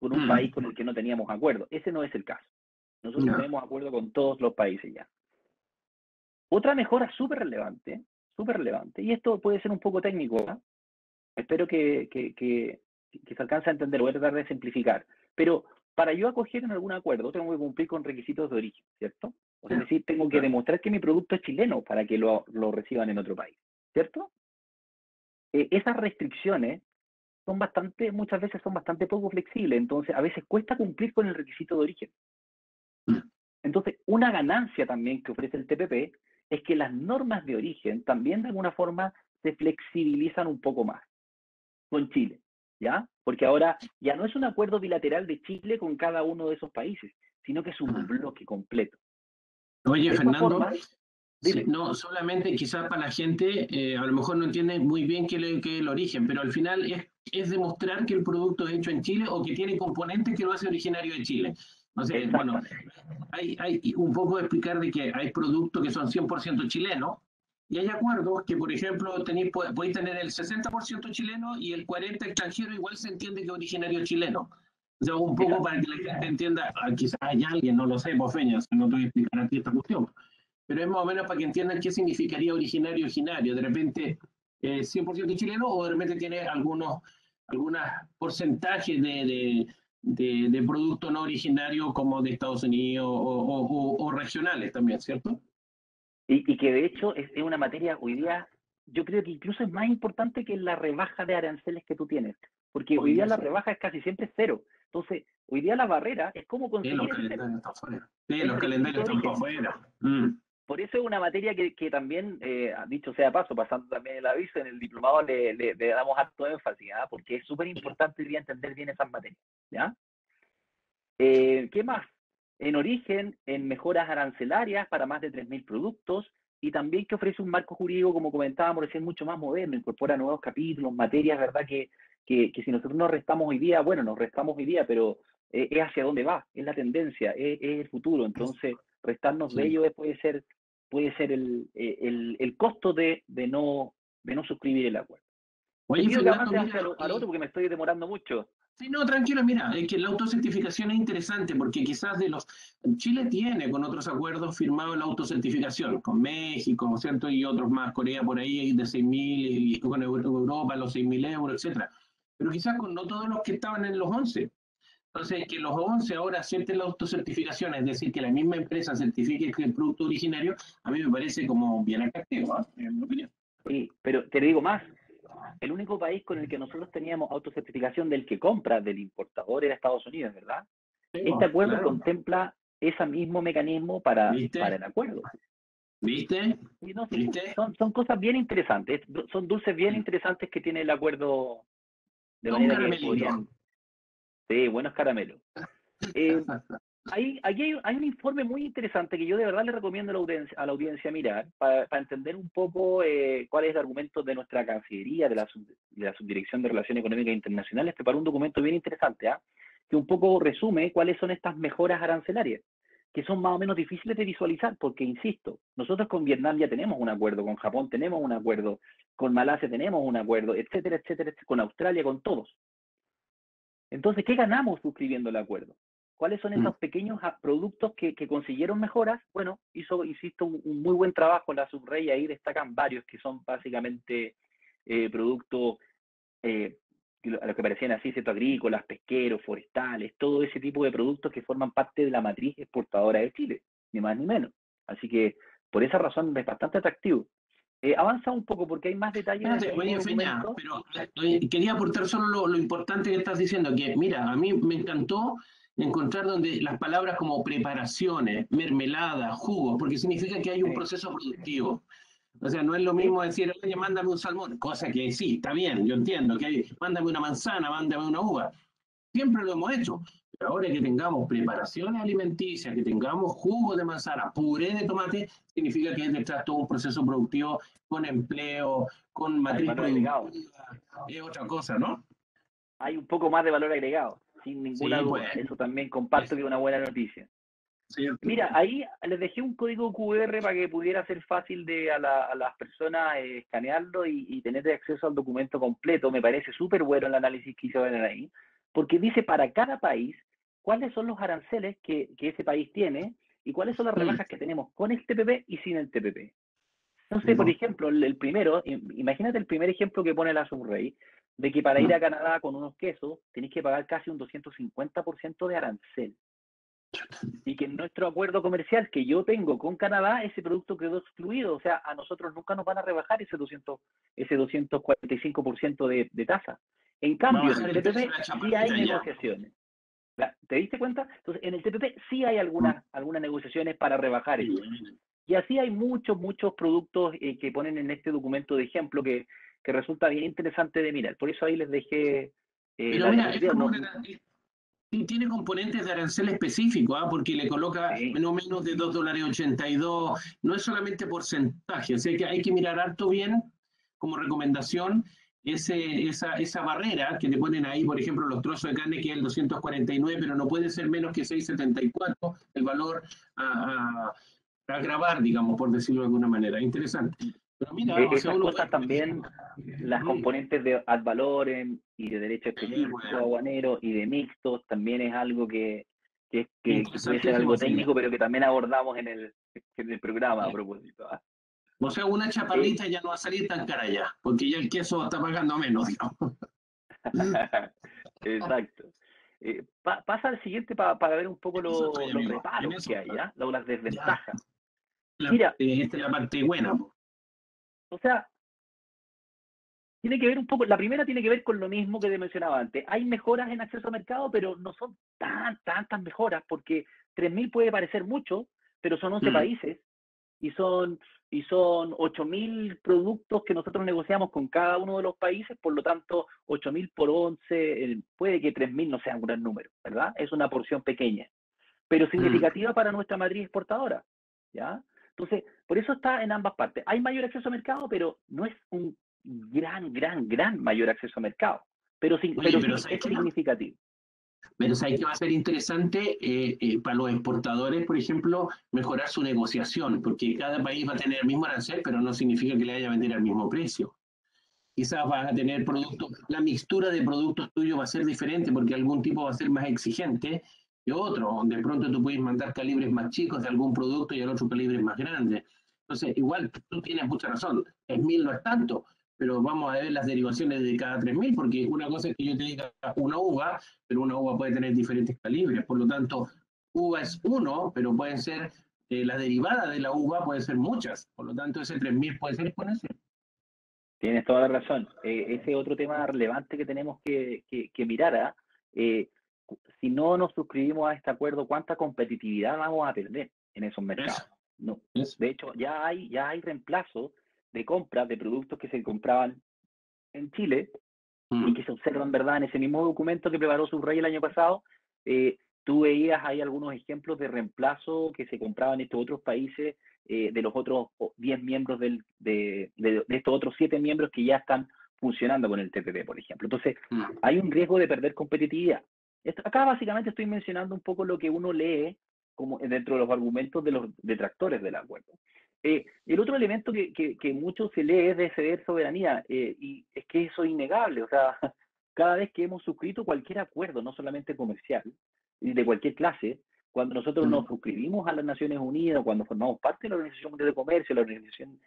S3: con un país con el que no teníamos acuerdo. Ese no es el caso. Nosotros tenemos acuerdo con todos los países ya. Otra mejora súper relevante, y esto puede ser un poco técnico, ¿eh? Espero que se alcance a entender, voy a tratar de simplificar, pero para yo acoger en algún acuerdo tengo que cumplir con requisitos de origen, ¿cierto? O sea, es decir, tengo que demostrar que mi producto es chileno para que lo reciban en otro país, ¿cierto? Esas restricciones muchas veces son bastante poco flexibles, entonces a veces cuesta cumplir con el requisito de origen. Entonces, una ganancia también que ofrece el TPP es que las normas de origen también de alguna forma se flexibilizan un poco más con Chile, ¿ya? Porque ahora ya no es un acuerdo bilateral de Chile con cada uno de esos países, sino que es un bloque completo.
S2: Oye, Fernando,
S3: dime.
S2: no solamente quizás para la gente, a lo mejor no entiende muy bien qué es el origen, pero al final es demostrar que el producto es hecho en Chile o que tiene componentes que lo hace originario de Chile. No sé, bueno, hay un poco de explicar de que hay productos que son 100% chilenos y hay acuerdos que, por ejemplo, podéis tener el 60% chileno y el 40% extranjero, igual se entiende que es originario chileno. O sea, un poco para que la gente entienda, quizás hay alguien, no lo sé, vos Feña, no te voy a explicar a ti esta cuestión, pero es más o menos para que entiendan qué significaría originario. De repente 100% chileno o de repente tiene algunos porcentajes de producto no originario como de Estados Unidos o regionales también, ¿cierto?
S3: Y que de hecho es una materia hoy día, yo creo que incluso es más importante que la rebaja de aranceles que tú tienes, porque hoy día la rebaja es casi siempre cero. Entonces, hoy día la barrera es cómo conseguir
S2: los calendarios están fuera. Sí, los calendarios están por fuera.
S3: Por eso es una materia que también, dicho sea paso, pasando también el aviso, en el diplomado le damos harto énfasis, ¿eh? Porque es súper importante hoy día entender bien esas materias, ¿ya? ¿Qué más? En origen, en mejoras arancelarias para más de 3.000 productos y también que ofrece un marco jurídico, como comentábamos recién, mucho más moderno, incorpora nuevos capítulos, materias, ¿verdad? Que si nosotros nos restamos hoy día, bueno, nos restamos hoy día, pero es hacia dónde va, es la tendencia, es el futuro. Entonces, restarnos de ello puede ser el costo de no suscribir el acuerdo.
S2: Oye, Fernando,
S3: mira, al otro porque me estoy demorando mucho.
S2: Sí, no, tranquilo, mira, es que la autocertificación es interesante porque quizás Chile tiene con otros acuerdos firmado la autocertificación, con México, ¿cierto? Y otros más, Corea por ahí de 6.000, y con Europa los 6.000 euros, etcétera. Pero quizás con no todos los que estaban en los 11. Entonces, que los 11 ahora acepten la autocertificación, es decir, que la misma empresa certifique que el producto originario, a mí me parece como bien atractivo, ¿eh? En mi opinión.
S3: Sí, pero te digo más, el único país con el que nosotros teníamos autocertificación del que compra, del importador, era Estados Unidos, ¿verdad? Sí, este acuerdo contempla ese mismo mecanismo para el acuerdo.
S2: ¿Viste?
S3: Y no, sí, son cosas bien interesantes, son dulces bien interesantes que tiene el acuerdo de manera que podrían... Sí, buenos caramelos. Aquí hay un informe muy interesante que yo de verdad le recomiendo a la audiencia mirar para entender un poco cuál es el argumento de nuestra Cancillería, de la Subdirección de Relaciones Económicas Internacionales. Preparó un documento bien interesante, que un poco resume cuáles son estas mejoras arancelarias, que son más o menos difíciles de visualizar, porque, insisto, nosotros con Vietnam ya tenemos un acuerdo, con Japón tenemos un acuerdo, con Malasia tenemos un acuerdo, etcétera, etcétera, con Australia, con todos. Entonces, ¿qué ganamos suscribiendo el acuerdo? ¿Cuáles son esos pequeños productos que consiguieron mejoras? Bueno, hizo, insisto, un muy buen trabajo la Subrey, ahí destacan varios que son básicamente productos a los que parecían así, ¿cierto? Agrícolas, pesqueros, forestales, todo ese tipo de productos que forman parte de la matriz exportadora de Chile, ni más ni menos. Así que, por esa razón, es bastante atractivo. Avanza un poco porque hay más detalles.
S2: Oye, Feña, pero quería aportar solo lo importante que estás diciendo, que mira, a mí me encantó encontrar donde las palabras como preparaciones, mermelada, jugos, porque significa que hay un
S3: Sí,
S2: proceso productivo. O sea, no es lo
S3: sí,
S2: mismo decir, oye, mándame un salmón, cosa que sí, está bien, yo entiendo, que hay, mándame una manzana, mándame una uva. Siempre lo hemos hecho. Pero ahora que tengamos preparaciones alimenticias, que tengamos jugo de manzana, puré de tomate, significa que hay detrás todo un proceso productivo con empleo, con
S3: hay
S2: matriz
S3: valor agregado.
S2: productiva, es otra cosa, ¿no?
S3: Hay un poco más de valor agregado, sin ninguna
S2: Sí, pues,
S3: duda. Eso también comparto
S2: es
S3: que es una buena noticia.
S2: cierto.
S3: Mira, ahí les dejé un código QR para que pudiera ser fácil a las personas escanearlo y tener acceso al documento completo. Me parece súper bueno el análisis que hicieron ahí, porque dice para cada país cuáles son los aranceles que ese país tiene y cuáles son las
S2: Mm,
S3: rebajas que tenemos con el TPP y sin el TPP.
S2: sí,
S3: Entonces, por
S2: pues.
S3: ejemplo, el primero, imagínate el primer ejemplo que pone la Sunray, de que para ir
S2: Mm.
S3: a Canadá con unos quesos tenéis que pagar casi un 250% de arancel. Y que en nuestro acuerdo comercial que yo tengo con Canadá, ese producto quedó excluido. O sea, a nosotros nunca nos van a rebajar ese 245% de tasa. En
S2: Va a
S3: cambio, en
S2: bajar
S3: el
S2: el precio
S3: TPP
S2: de la
S3: sí hay
S2: chaparrita ya.
S3: negociaciones. ¿Te diste cuenta? Entonces, en el TPP sí hay
S2: Mm.
S3: algunas negociaciones para rebajar
S2: Qué
S3: esto.
S2: bueno.
S3: Y así hay muchos productos que ponen en este documento de ejemplo que resulta bien interesante de mirar. Por eso ahí les dejé
S2: Pero
S3: la
S2: mira, es
S3: diapositiva.
S2: como
S3: No,
S2: una, sí, tiene componentes de arancel específico, ¿ah? Porque le coloca
S3: sí,
S2: menos de $2,82. No es solamente porcentaje, o sea que hay que mirar harto bien como recomendación esa barrera que te ponen ahí, por ejemplo, los trozos de carne que es el 249, pero no puede ser menos que 6,74 el valor a, a grabar, digamos, por decirlo de alguna manera. Interesante. Pero mira, o sea,
S3: esas
S2: uno puede...
S3: cosas también, las
S2: Mm,
S3: componentes de ad valorem y de derecho
S2: sí,
S3: específico
S2: bueno,
S3: aduanero y de mixtos también es algo que puede ser
S2: interesantísimo,
S3: algo
S2: señor.
S3: técnico, pero que también abordamos en el programa a propósito. ¿Ah?
S2: O sea, una
S3: Eh,
S2: chaparrita ya no va a salir tan cara ya, porque ya el queso está pagando menos, digamos.
S3: exacto. Pasa al siguiente para ver un poco
S2: En eso estoy,
S3: los
S2: amigo. En
S3: reparos
S2: eso
S3: que hay,
S2: estoy.
S3: ¿ya? Las
S2: Ya.
S3: desventajas. Mira,
S2: Esta es la parte buena, po.
S3: o sea, tiene que ver un poco, la primera tiene que ver con lo mismo que te mencionaba antes. Hay mejoras en acceso a mercado, pero no son tantas mejoras, porque 3.000 puede parecer mucho, pero son 11
S2: Mm,
S3: países y son 8.000 productos que nosotros negociamos con cada uno de los países, por lo tanto, 8.000 por 11, puede que 3.000 no sea un gran número, ¿verdad? Es una porción pequeña, pero
S2: mm.
S3: significativa para nuestra matriz exportadora, ¿ya? Entonces, por eso está en ambas partes. Hay mayor acceso a mercado, pero no es un gran mayor acceso a mercado,
S2: Oye,
S3: pero
S2: pero
S3: sí
S2: ¿sabes
S3: es
S2: qué?
S3: significativo.
S2: Pero ¿sabes qué va a ser interesante para los exportadores, por ejemplo, mejorar su negociación? Porque cada país va a tener el mismo arancel, pero no significa que le vaya a vender al mismo precio. Quizás vas a tener productos, la mixtura de productos tuyos va a ser diferente porque algún tipo va a ser más exigente que otro. De pronto tú puedes mandar calibres más chicos de algún producto y el otro calibre más grande. Entonces, igual tú tienes mucha razón, 3.000 no es tanto, pero vamos a ver las derivaciones de cada 3.000 porque una cosa es que yo te diga una uva, pero una uva puede tener diferentes calibres. Por lo tanto, uva es uno, pero pueden ser, las derivadas de la uva pueden ser muchas. Por lo tanto, ese 3.000 puede ser exponencial.
S3: Tienes toda la razón. Ese otro tema relevante que tenemos que mirar. ¿Ah? Eh, si no nos suscribimos a este acuerdo, ¿cuánta competitividad vamos a perder en esos
S2: Eso,
S3: mercados? No.
S2: eso.
S3: De hecho, ya hay reemplazo de compras de productos que se compraban en Chile y
S2: Mm.
S3: que se observan, ¿verdad? En ese mismo documento que preparó Subrey el año pasado, tú veías, hay algunos ejemplos de reemplazo que se compraban en estos otros países, de los otros 10 miembros de estos otros 7 miembros que ya están funcionando con el TPP, por ejemplo. Entonces,
S2: Mm.
S3: hay un riesgo de perder competitividad. Acá básicamente estoy mencionando un poco lo que uno lee como dentro de los argumentos de los detractores del acuerdo. El otro elemento que mucho se lee es de ceder soberanía, y es que eso es innegable. O sea, cada vez que hemos suscrito cualquier acuerdo, no solamente comercial, y de cualquier clase, cuando nosotros
S2: Mm.
S3: nos suscribimos a las Naciones Unidas, cuando formamos parte de la Organización Mundial de Comercio, la Organización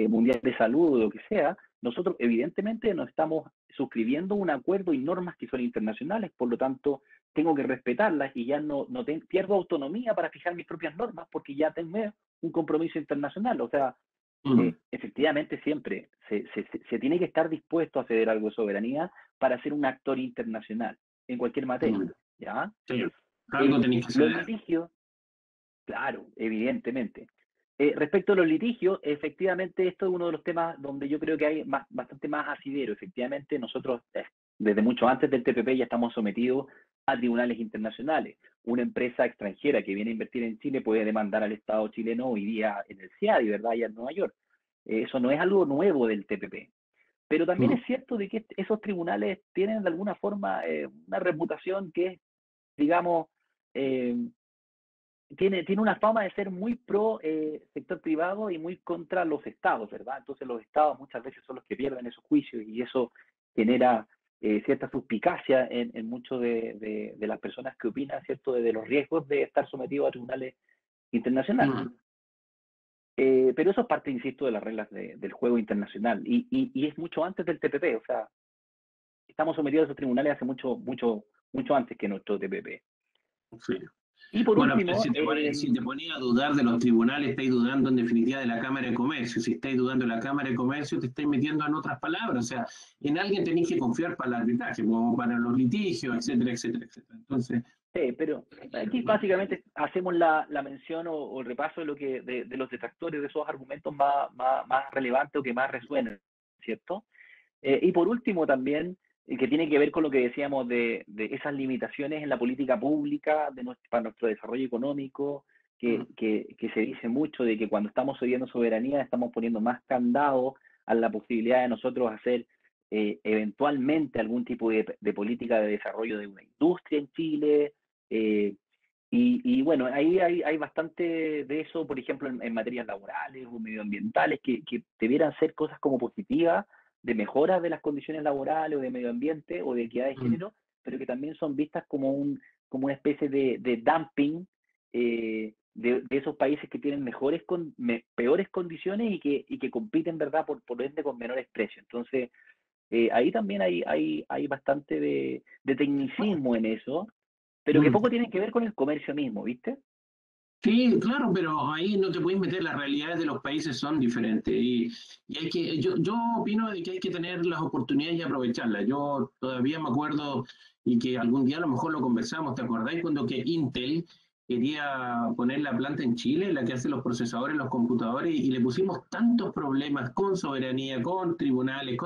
S3: Mundial de Salud, o lo que sea, nosotros evidentemente nos estamos suscribiendo un acuerdo y normas que son internacionales, por lo tanto, tengo que respetarlas y ya no pierdo autonomía para fijar mis propias normas porque ya tengo un compromiso internacional. O sea,
S2: Mm.
S3: efectivamente siempre se tiene que estar dispuesto a ceder algo de soberanía para ser un actor internacional en cualquier materia,
S2: Mm.
S3: ¿ya?
S2: Sí. Algo tenéis que
S3: Los
S2: ceder.
S3: litigios, claro, evidentemente. Respecto a los litigios, efectivamente, esto es uno de los temas donde yo creo que hay bastante más asidero. Efectivamente, nosotros, desde mucho antes del TPP, ya estamos sometidos a tribunales internacionales. Una empresa extranjera que viene a invertir en Chile puede demandar al Estado chileno hoy día en el CIADI, ¿verdad? Allá en Nueva York. Eso no es algo nuevo del TPP. Pero también es cierto de que esos tribunales tienen de alguna forma una reputación que es, digamos, eh, tiene una fama de ser muy pro sector privado y muy contra los estados, ¿verdad? Entonces los estados muchas veces son los que pierden esos juicios y eso genera cierta suspicacia en muchas de las personas que opinan, ¿cierto?, de los riesgos de estar sometidos a tribunales internacionales. Pero eso es parte, insisto, de las reglas del juego internacional y es mucho antes del TPP, o sea, estamos sometidos a esos tribunales hace mucho antes que nuestro TPP.
S2: Sí.
S3: Y por
S2: Bueno, pero
S3: último...
S2: si te ponía a dudar de los tribunales, estáis dudando en definitiva de la Cámara de Comercio. Si estáis dudando de la Cámara de Comercio, te estáis metiendo en otras palabras. O sea, en alguien tenéis que confiar para el arbitraje, como para los litigios, etcétera, etcétera, etcétera. Entonces,
S3: Sí, pero aquí básicamente hacemos la mención o el repaso de los detractores de esos argumentos más relevantes o que más resuenan, ¿cierto? Y por último también, que tiene que ver con lo que decíamos de esas limitaciones en la política pública para nuestro desarrollo económico, que se dice mucho de que cuando estamos cediendo soberanía estamos poniendo más candado a la posibilidad de nosotros hacer eventualmente algún tipo de política de desarrollo de una industria en Chile. Y bueno, ahí hay bastante de eso, por ejemplo, en materias laborales o medioambientales, que debieran ser cosas como positivas, de mejora de las condiciones laborales o de medio ambiente o de equidad de género, pero que también son vistas como una especie de dumping de esos países que tienen peores condiciones y que compiten, ¿verdad?, por ende con menores precios. Entonces, ahí también hay bastante de tecnicismo en eso, pero que poco tienen que ver con el comercio mismo, ¿viste?
S2: sí, claro, pero ahí no te puedes meter, las realidades de los países son diferentes y hay que, yo opino de que hay que tener las oportunidades y aprovecharlas. Yo todavía me acuerdo y que algún día a lo mejor lo conversamos, ¿te acordáis cuando que Intel quería poner la planta en Chile, la que hace los procesadores, los computadores, y le pusimos tantos problemas con soberanía, con tribunales,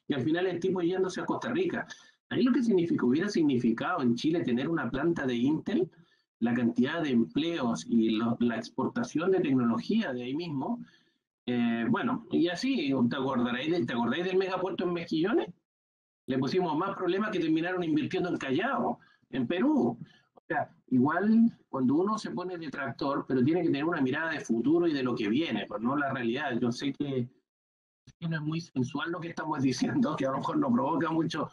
S2: y al final el tipo yéndose a Costa Rica? Ahí lo que hubiera significado en Chile tener una planta de Intel, la cantidad de empleos y la exportación de tecnología de ahí mismo, bueno, y así, te acordáis del megapuerto en Mejillones? Le pusimos más problemas que terminaron invirtiendo en Callao, en Perú. O sea, igual cuando uno se pone detractor, pero tiene que tener una mirada de futuro y de lo que viene, pues no la realidad. Yo sé que no es muy sensual lo que estamos diciendo, que a lo mejor nos provoca mucho,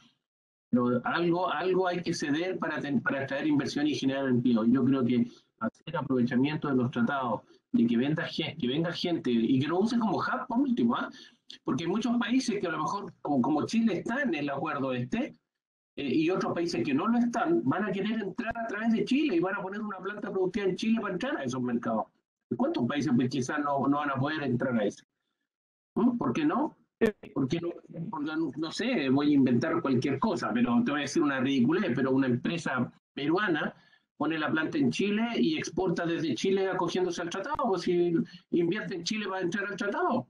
S2: pero algo hay que ceder para atraer inversión y generar empleo. Yo creo que hacer aprovechamiento de los tratados, de que venga gente y que lo use como hub por último, ¿ah? Porque hay muchos países que a lo mejor, como Chile está en el acuerdo y otros países que no lo están, van a querer entrar a través de Chile y van a poner una planta productiva en Chile para entrar a esos mercados. ¿Cuántos países pues, quizás no van a poder entrar a ese? ¿Por qué no? Porque no sé, voy a inventar cualquier cosa, pero te voy a decir una ridiculez, pero una empresa peruana pone la planta en Chile y exporta desde Chile acogiéndose al tratado, o si invierte en Chile va a entrar al tratado.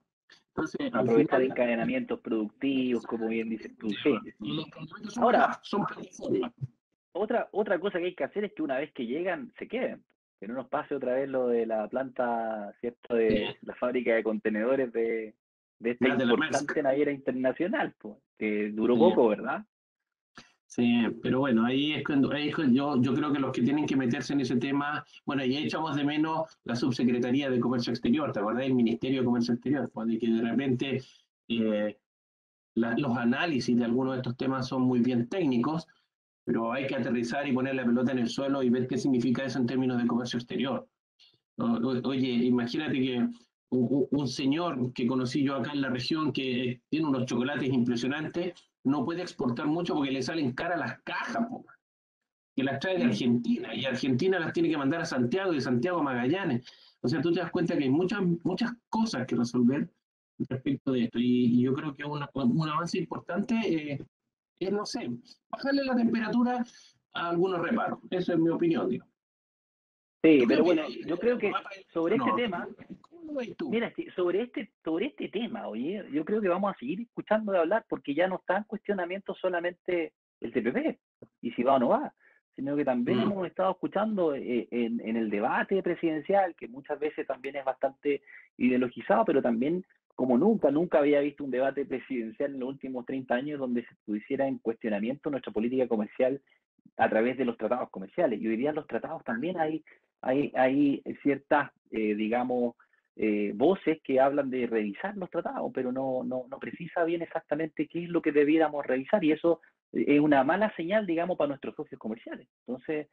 S2: Entonces, al
S3: Aprovechar
S2: final,
S3: encadenamientos productivos, como bien dices tú, sí.
S2: los instrumentos
S3: Ahora,
S2: son plataformas.
S3: otra cosa que hay que hacer es que una vez que llegan, se queden. Que no nos pase otra vez lo de la planta, ¿cierto?, de la fábrica de contenedores de esta
S2: Ya de la Maersk.
S3: importante naviera internacional, pues, que duró
S2: Sí.
S3: poco, ¿verdad?
S2: Sí, pero bueno, ahí es cuando yo creo que los que tienen que meterse en ese tema, bueno, ya echamos de menos la Subsecretaría de Comercio Exterior, ¿te acordás? El Ministerio de Comercio Exterior, cuando que de repente eh, los análisis de algunos de estos temas son muy bien técnicos, pero hay que aterrizar y poner la pelota en el suelo y ver qué significa eso en términos de comercio exterior. Oye, imagínate que un señor que conocí yo acá en la región que tiene unos chocolates impresionantes, no puede exportar mucho porque le salen caras las cajas, po, que las trae de Argentina, y Argentina las tiene que mandar a Santiago y de Santiago a Magallanes. O sea, tú te das cuenta que hay muchas cosas que resolver respecto de esto, y yo creo que un avance importante es, no sé, bajarle la temperatura a algunos reparos. Esa es mi opinión, digo.
S3: Sí,
S2: ¿Tú qué
S3: pero
S2: opinas?
S3: bueno, yo creo que sobre este
S2: No,
S3: tema,
S2: ¿cómo lo ves tú?
S3: mira, sí, sobre este tema, oye, yo creo que vamos a seguir escuchando de hablar porque ya no está en cuestionamiento solamente el TPP y si va o no va, sino que también
S2: Mm,
S3: hemos estado escuchando en el debate presidencial, que muchas veces también es bastante ideologizado, pero también como nunca había visto un debate presidencial en los últimos 30 años donde se pusiera en cuestionamiento nuestra política comercial a través de los tratados comerciales. Y hoy día en los tratados también hay ciertas, digamos, voces que hablan de revisar los tratados, pero no precisa bien exactamente qué es lo que debiéramos revisar. Y eso es una mala señal, digamos, para nuestros socios comerciales. Entonces,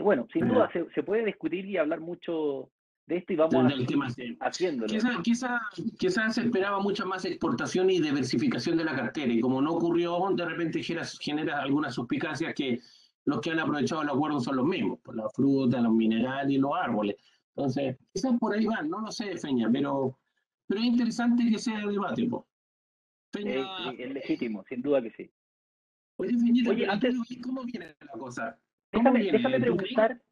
S3: bueno, sin duda se puede discutir y hablar mucho de esto y vamos a
S2: del tema
S3: seguir
S2: sí.
S3: haciéndolo.
S2: Quizás se esperaba mucha más exportación y diversificación de la cartera, y como no ocurrió, de repente genera algunas suspicacias que los que han aprovechado el acuerdo son los mismos, por la fruta, los minerales y los árboles. Entonces, quizás por ahí van, no lo sé, Feña, pero es interesante que sea debate, po. Feña,
S3: Es legítimo, sin duda que sí.
S2: oye, Feñita,
S3: Oye,
S2: pero ¿tú
S3: antes,
S2: lo ves cómo viene la cosa? ¿Cómo
S3: déjame
S2: viene? ¿Tú crees?
S3: preguntar.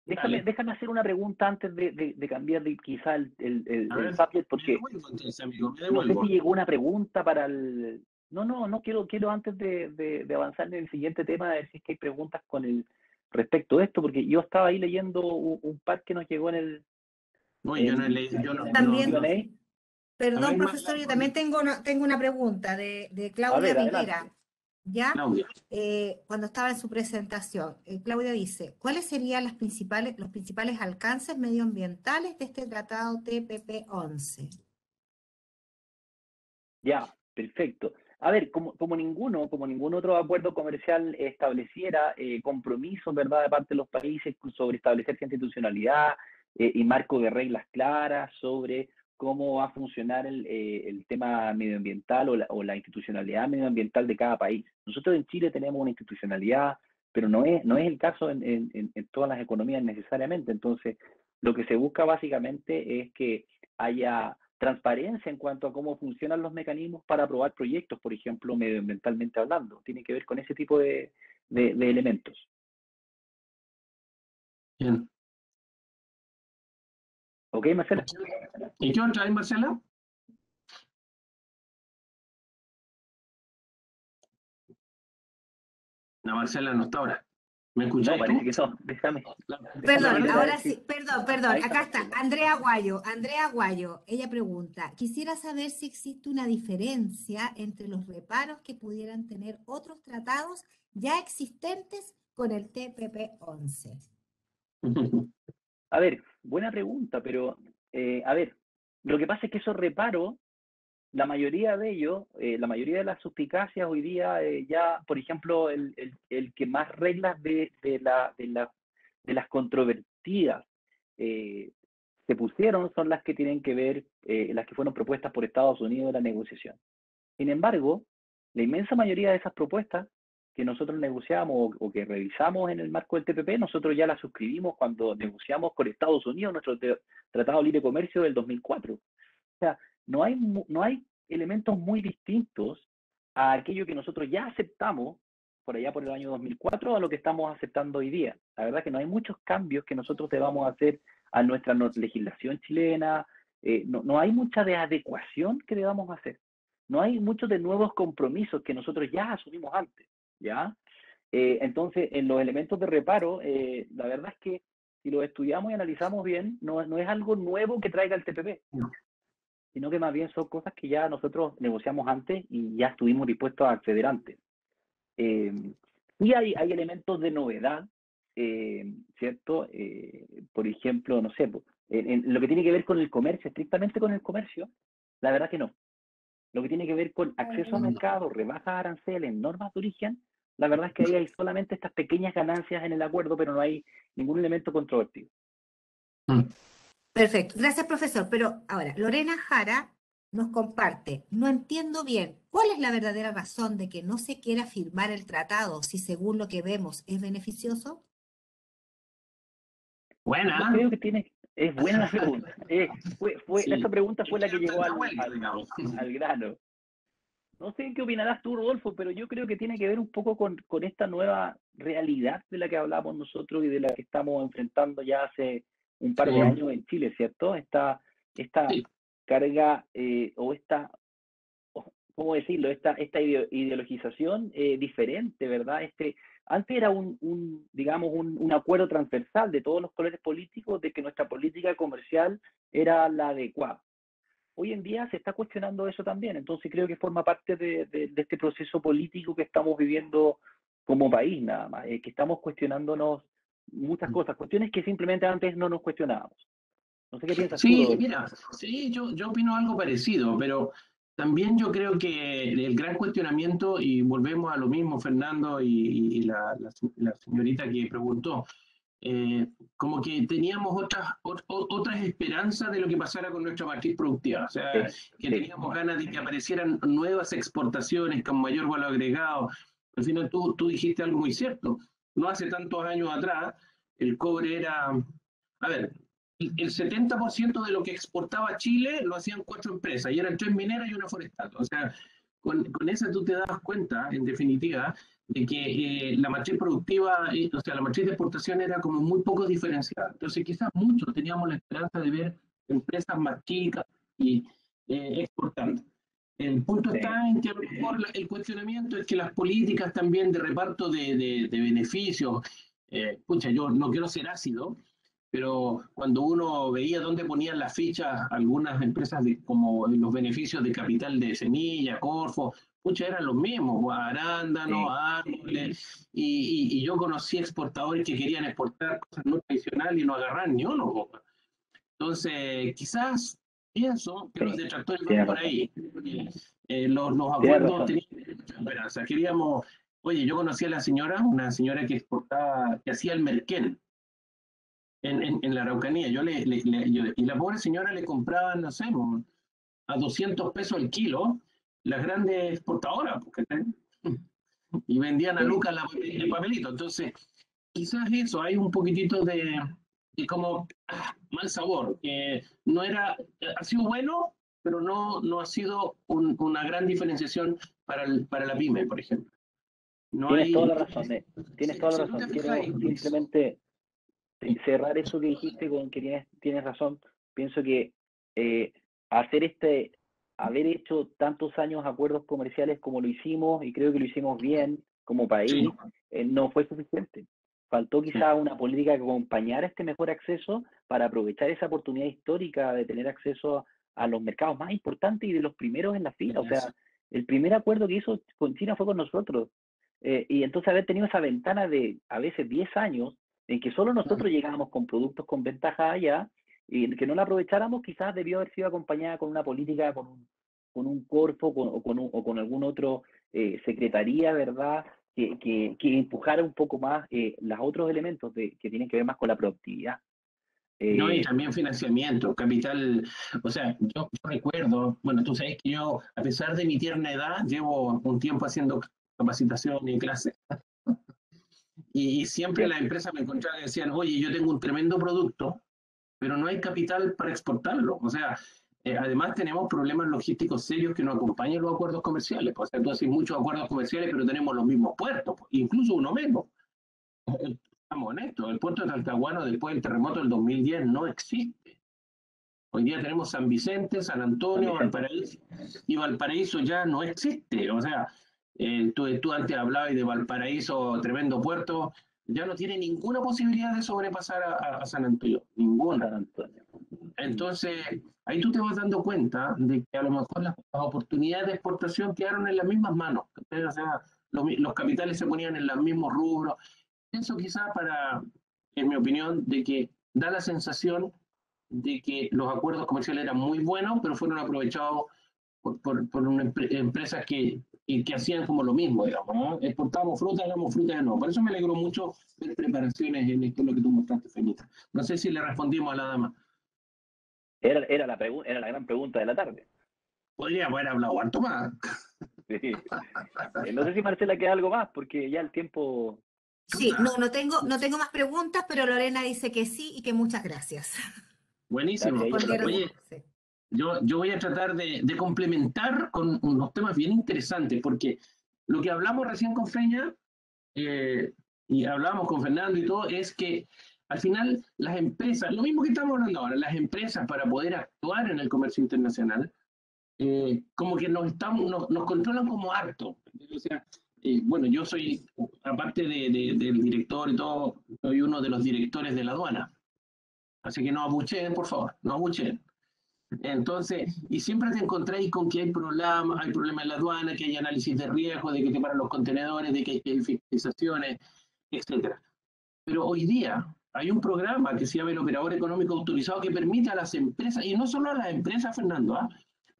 S2: Dale.
S3: Déjame hacer una pregunta antes de cambiar quizá
S2: A
S3: el
S2: ver,
S3: subject,
S2: me
S3: porque
S2: devuelvo entonces, amigo, me
S3: no sé si
S2: devuelvo.
S3: llegó una pregunta para el... No, quiero antes de avanzar en el siguiente tema, a ver si es que hay preguntas con el respecto a esto, porque yo estaba ahí leyendo un par que nos llegó
S2: Oye, yo no he leído,
S3: ahí en el
S1: También,
S3: Q&A.
S2: A
S1: perdón,
S2: ver, más
S1: profesor, yo también tengo una pregunta de
S3: A
S1: Claudia
S3: ver, adelante.
S1: Rivera, ¿ya?
S2: Claudia.
S1: Cuando estaba en su presentación, Claudia dice, ¿cuáles serían los principales alcances medioambientales de este tratado TPP-11?
S3: Ya, perfecto. A ver, como ningún otro acuerdo comercial estableciera compromisos, ¿verdad?, de parte de los países sobre establecer cierta institucionalidad y marco de reglas claras sobre cómo va a funcionar el tema medioambiental o la institucionalidad medioambiental de cada país. Nosotros en Chile tenemos una institucionalidad, pero no es el caso en todas las economías necesariamente. Entonces, lo que se busca básicamente es que haya transparencia en cuanto a cómo funcionan los mecanismos para aprobar proyectos, por ejemplo, medioambientalmente hablando. Tiene que ver con ese tipo de elementos.
S2: Bien.
S3: ¿Ok, Marcela?
S2: ¿Y qué otra hay, Marcela? La Marcela no está ahora. ¿Me
S3: No,
S2: escucháis
S3: parece
S2: tú?
S3: que no. Déjame
S1: Perdón,
S3: mirar a ver
S1: ahora
S3: si...
S1: sí, perdón,
S3: Ahí está
S1: acá está,
S3: Marcela.
S1: Andrea Aguayo, ella pregunta, quisiera saber si existe una diferencia entre los reparos que pudieran tener otros tratados ya existentes con el TPP-11.
S3: A ver, buena pregunta, pero a ver, lo que pasa es que esos reparos, la mayoría de ellos, la mayoría de las suspicacias hoy día, ya, por ejemplo, el que más reglas de las controvertidas eh, se pusieron son las que tienen que ver, las que fueron propuestas por Estados Unidos en la negociación. Sin embargo, la inmensa mayoría de esas propuestas que nosotros negociamos o que revisamos en el marco del TPP, nosotros ya las suscribimos cuando negociamos con Estados Unidos nuestro Tratado de Libre Comercio del 2004. O sea, no hay elementos muy distintos a aquello que nosotros ya aceptamos por allá por el año 2004 a lo que estamos aceptando hoy día. La verdad que no hay muchos cambios que nosotros debamos hacer a nuestra legislación chilena, no hay mucha de adecuación que debamos hacer. No hay muchos de nuevos compromisos que nosotros ya asumimos antes, ¿ya? Entonces, en los elementos de reparo, la verdad es que si los estudiamos y analizamos bien, no es algo nuevo que traiga el TPP, sino que más bien son cosas que ya nosotros negociamos antes y ya estuvimos dispuestos a acceder antes. Sí hay elementos de novedad, ¿cierto? Por ejemplo, no sé, en lo que tiene que ver con el comercio, estrictamente con el comercio, la verdad que no. Lo que tiene que ver con acceso a mercado, rebajas aranceles, normas de origen, la verdad es que ahí hay solamente estas pequeñas ganancias en el acuerdo, pero no hay ningún elemento controvertido.
S1: Perfecto, gracias profesor. Pero ahora, Lorena Jara nos comparte, no entiendo bien, ¿cuál es la verdadera razón de que no se quiera firmar el tratado si según lo que vemos es beneficioso?
S3: Yo
S2: Buena.
S3: creo que es buena la pregunta.
S2: Sí.
S3: Esta pregunta
S2: ¿Y
S3: fue la
S2: quién
S3: que
S2: está
S3: llegó
S2: en la huelga, digamos?
S3: al grano. No sé qué opinarás tú, Rodolfo, pero yo creo que tiene que ver un poco con esta nueva realidad de la que hablamos nosotros y de la que estamos enfrentando ya hace un par
S2: Sí,
S3: de años en Chile, ¿cierto? Esta
S2: sí,
S3: carga o esta, ¿cómo decirlo? Esta ideologización diferente, ¿verdad? Antes era digamos, un acuerdo transversal de todos los colores políticos de que nuestra política comercial era la adecuada. Hoy en día se está cuestionando eso también, entonces creo que forma parte de este proceso político que estamos viviendo como país nada más, que estamos cuestionándonos muchas cosas, cuestiones que simplemente antes no nos cuestionábamos. No sé qué piensas tú,
S2: sí,
S3: Rodolfo.
S2: mira, sí, yo opino algo parecido, pero también yo creo que el gran cuestionamiento, y volvemos a lo mismo, Fernando y la señorita que preguntó, como que teníamos otras esperanzas de lo que pasara con nuestra matriz productiva, o sea,
S3: Sí,
S2: que
S3: sí,
S2: teníamos ganas de que aparecieran nuevas exportaciones con mayor valor agregado. Al final tú dijiste algo muy cierto, no hace tantos años atrás el cobre era, a ver, el 70% de lo que exportaba Chile lo hacían 4 empresas, y eran 3 mineras y una forestal. O sea, con esa tú te das cuenta, en definitiva, de que la matriz productiva, o sea, la matriz de exportación era como muy poco diferenciada. Entonces, quizás muchos teníamos la esperanza de ver empresas más chicas y exportando. El punto
S3: sí.
S2: está en que a lo mejor el cuestionamiento es que las políticas también de reparto de beneficios, pucha, yo no quiero ser ácido, pero cuando uno veía dónde ponían las fichas algunas empresas como los beneficios de capital de semilla, Corfo, pucha, eran los mismos, pues, arándanos,
S3: Sí,
S2: árboles, y yo conocí exportadores que querían exportar cosas no tradicionales y no agarrar ni uno. Entonces, quizás pienso que los
S3: sí,
S2: detractores van
S3: tienes
S2: por
S3: razón,
S2: ahí. Los
S3: tienes
S2: acuerdos
S3: razón.
S2: tenían mucha esperanza. Queríamos, oye, yo conocí a la señora, una señora que exportaba, que hacía el merquén en la Araucanía. Y la pobre señora le compraba, no sé, a 200 pesos el kilo, las grandes exportadoras, porque, y vendían a
S3: Sí,
S2: lucas el papelito. Entonces, quizás eso, hay un poquitito de como mal sabor, que no era, ha sido bueno, pero no ha sido una gran diferenciación para la pyme, por ejemplo. No
S3: tienes toda
S2: hay,
S3: la razón, tienes toda la
S2: si tú te
S3: razón.
S2: fijas
S3: Quiero
S2: ahí, Luis.
S3: simplemente cerrar eso que dijiste con que tienes razón. Pienso que eh, hacer haber hecho tantos años acuerdos comerciales como lo hicimos, y creo que lo hicimos bien como
S2: Sí,
S3: país, no fue suficiente. Faltó
S2: sí,
S3: quizá una política que acompañara este mejor acceso para aprovechar esa oportunidad histórica de tener acceso a los mercados más importantes y de los primeros en la fila. O
S2: eso.
S3: sea, el primer acuerdo que hizo con China fue con nosotros. Y entonces haber tenido esa ventana de a veces 10 años en que solo nosotros llegábamos con productos con ventaja allá y que no la aprovecháramos, quizás debió haber sido acompañada con una política, con un Corfo o con algún otro secretaría, ¿verdad? Que empujara un poco más los otros elementos que tienen que ver más con la productividad.
S2: No, y
S3: Eh,
S2: también financiamiento, capital. O sea, yo recuerdo, bueno, tú sabes que yo, a pesar de mi tierna edad, llevo un tiempo haciendo capacitación y clases. Y siempre las
S3: cierto,
S2: empresas me encontraban y decían, oye, yo tengo un tremendo producto, pero no hay capital para exportarlo. O sea, además tenemos problemas logísticos serios que nos acompañan los acuerdos comerciales. O sea, tú haces muchos acuerdos comerciales, pero tenemos los mismos puertos, incluso uno menos. Estamos honestos, el puerto de Talcahuano después del terremoto del 2010 no existe. Hoy día tenemos San Vicente, San
S3: San
S2: Antonio,
S3: Vicente.
S2: Valparaíso, y Valparaíso ya no existe. O sea, tú antes hablabas de Valparaíso, tremendo puerto, ya no tiene ninguna posibilidad de sobrepasar a San Antonio,
S3: A
S2: ninguna.
S3: San Antonio. Mm.
S2: Entonces, ahí tú te vas dando cuenta de que a lo mejor las oportunidades de exportación quedaron en las mismas manos. O sea, los capitales se ponían en los mismos rubros. Eso quizás en mi opinión, de que da la sensación de que los acuerdos comerciales eran muy buenos, pero fueron aprovechados por empresas que hacían como lo mismo, digamos, ¿no? Exportábamos fruta, éramos fruta de nuevo. Por eso me alegró mucho ver preparaciones en esto, lo que tú mostraste, Feñita. No sé si le respondimos a la dama.
S3: Era la gran pregunta de la tarde.
S2: Podría haber hablado harto más.
S3: Sí. No sé si Marcela queda algo más, porque ya el tiempo.
S1: Sí, no tengo más preguntas, pero Lorena dice que sí y que muchas gracias.
S3: Gracias,
S2: Buenísimo.
S3: ella es la
S1: Respondieron.
S2: Oye,
S3: pregunta.
S1: Sí.
S2: Yo voy a tratar de complementar con unos temas bien interesantes, porque lo que hablamos recién con Feña, eh, y hablábamos con Fernando y todo, es que al final las empresas, lo mismo que estamos hablando ahora, las empresas para poder actuar en el comercio internacional, como que nos controlan como harto. O sea, bueno, yo soy, aparte del director y todo, soy uno de los directores de la aduana. Así que no abucheen, por favor, no abucheen. Entonces, y siempre te encontráis con que hay problemas en la aduana, que hay análisis de riesgo, de que te paran los contenedores, de que hay fiscalizaciones, etcétera. Pero hoy día hay un programa que se llama el Operador Económico Autorizado que permite a las empresas, y no solo a las empresas, Fernando,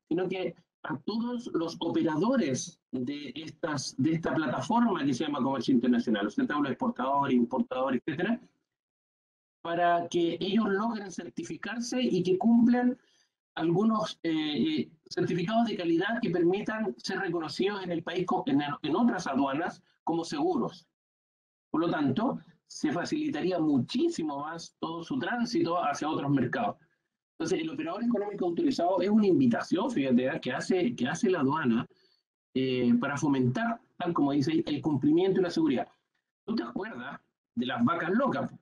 S2: sino que a todos los operadores de esta plataforma que se llama Comercio Internacional, los exportadores, importadores, etcétera, para que ellos logren certificarse y que cumplan algunos certificados de calidad que permitan ser reconocidos en el país, en otras aduanas, como seguros. Por lo tanto, se facilitaría muchísimo más todo su tránsito hacia otros mercados. Entonces, el operador económico autorizado es una invitación, fíjate, que hace la aduana para fomentar, tal como dice, el cumplimiento y la seguridad. ¿Tú te acuerdas de las vacas locas?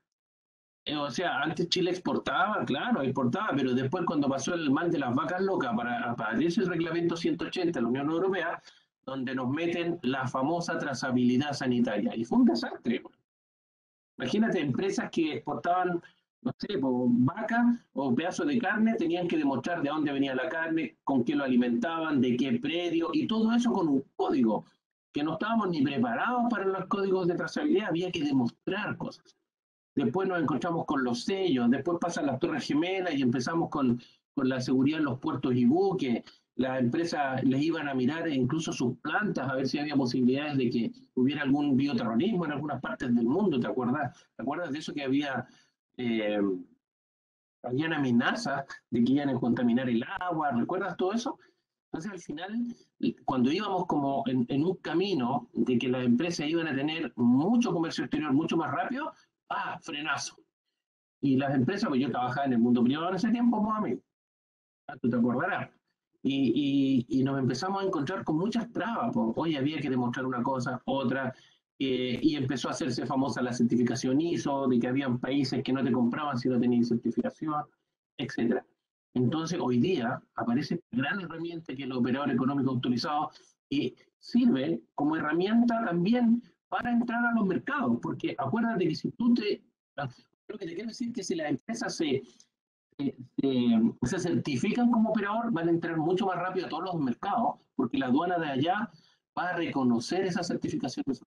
S2: O sea, antes Chile exportaba, claro, exportaba, pero después cuando pasó el mal de las vacas locas, aparece el reglamento 180 de la Unión Europea, donde nos meten la famosa trazabilidad sanitaria. Y fue un desastre. Imagínate, empresas que exportaban, no sé, vacas o pedazos de carne, tenían que demostrar de dónde venía la carne, con qué lo alimentaban, de qué predio, y todo eso con un código, que no estábamos ni preparados para los códigos de trazabilidad, había que demostrar cosas. Después nos encontramos con los sellos, después pasan las Torres Gemelas y empezamos con la seguridad en los puertos y buques. Las empresas les iban a mirar incluso sus plantas a ver si había posibilidades de que hubiera algún bioterrorismo en algunas partes del mundo, ¿te acuerdas? ¿Te acuerdas de eso que habían amenazas de que iban a contaminar el agua? ¿Recuerdas todo eso? Entonces, al final, cuando íbamos como en un camino de que las empresas iban a tener mucho comercio exterior mucho más rápido, frenazo. Y las empresas, pues yo trabajaba en el mundo privado en ese tiempo, pues amigo, tú te acordarás. Y nos empezamos a encontrar con muchas trabas, pues. Hoy había que demostrar una cosa, otra, y empezó a hacerse famosa la certificación ISO, de que habían países que no te compraban si no tenías certificación, etcétera. Entonces, hoy día aparece una gran herramienta que es el operador económico autorizado y sirve como herramienta también para entrar a los mercados, porque acuérdate que si tú lo que te quiero decir es que si las empresas se certifican como operador, van a entrar mucho más rápido a todos los mercados, porque la aduana de allá va a reconocer esas certificaciones.